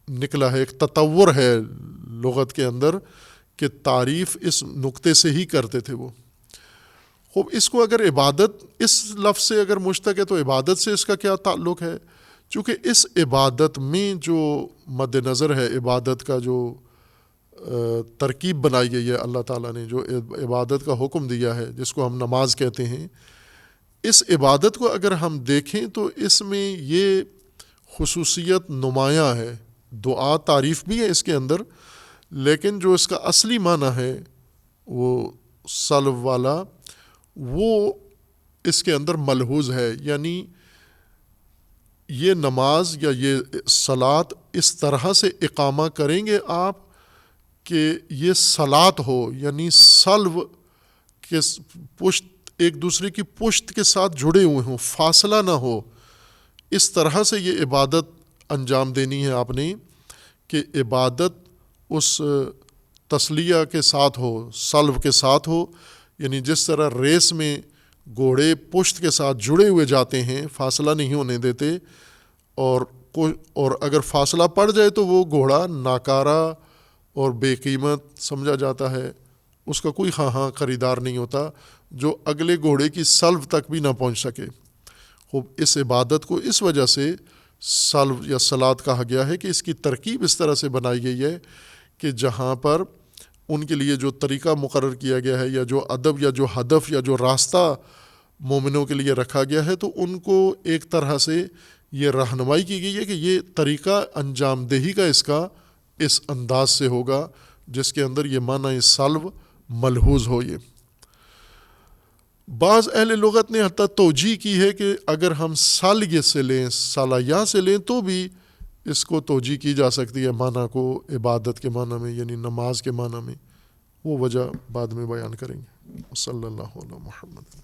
نکلا ہے، ایک تطور ہے لغت کے اندر کہ تعریف اس نقطے سے ہی کرتے تھے وہ۔ خوب اس کو اگر عبادت اس لفظ سے اگر مشتق ہے تو عبادت سے اس کا کیا تعلق ہے؟ چونکہ اس عبادت میں جو مد نظر ہے، عبادت کا جو ترکیب بنائی گئی ہے، اللہ تعالیٰ نے جو عبادت کا حکم دیا ہے جس کو ہم نماز کہتے ہیں، اس عبادت کو اگر ہم دیکھیں تو اس میں یہ خصوصیت نمایاں ہے۔ دعا تعریف بھی ہے اس کے اندر، لیکن جو اس کا اصلی معنی ہے وہ سلو والا، وہ اس کے اندر ملحوظ ہے، یعنی یہ نماز یا یہ صلاۃ اس طرح سے اقامہ کریں گے آپ کہ یہ صلاۃ ہو، یعنی سلو کے پشت ایک دوسرے کی پشت کے ساتھ جڑے ہوئے ہوں، فاصلہ نہ ہو، اس طرح سے یہ عبادت انجام دینی ہے آپ نے کہ عبادت اس تسلیہ کے ساتھ ہو، سلو کے ساتھ ہو، یعنی جس طرح ریس میں گھوڑے پشت کے ساتھ جڑے ہوئے جاتے ہیں، فاصلہ نہیں ہونے دیتے، اور اگر فاصلہ پڑ جائے تو وہ گھوڑا ناکارہ اور بے قیمت سمجھا جاتا ہے، اس کا کوئی خواہاں خریدار نہیں ہوتا جو اگلے گھوڑے کی سلو تک بھی نہ پہنچ سکے۔ خوب اس عبادت کو اس وجہ سے سلو یا صلاۃ کہا گیا ہے کہ اس کی ترکیب اس طرح سے بنائی گئی ہے کہ جہاں پر ان کے لیے جو طریقہ مقرر کیا گیا ہے، یا جو ادب یا جو ہدف یا جو راستہ مومنوں کے لیے رکھا گیا ہے، تو ان کو ایک طرح سے یہ رہنمائی کی گئی ہے کہ یہ طریقہ انجام دہی کا اس کا اس انداز سے ہوگا جس کے اندر یہ معنی سلو ملحوظ ہو۔ یہ بعض اہل لغت نے حتیٰ توجیہ کی ہے کہ اگر ہم سالیہ سے لیں، صلاحیہ سے لیں، تو بھی اس کو توجیہ کی جا سکتی ہے معنی کو عبادت کے معنی میں، یعنی نماز کے معنی میں، وہ وجہ بعد میں بیان کریں گے۔ صلی اللہ علیہ محمد۔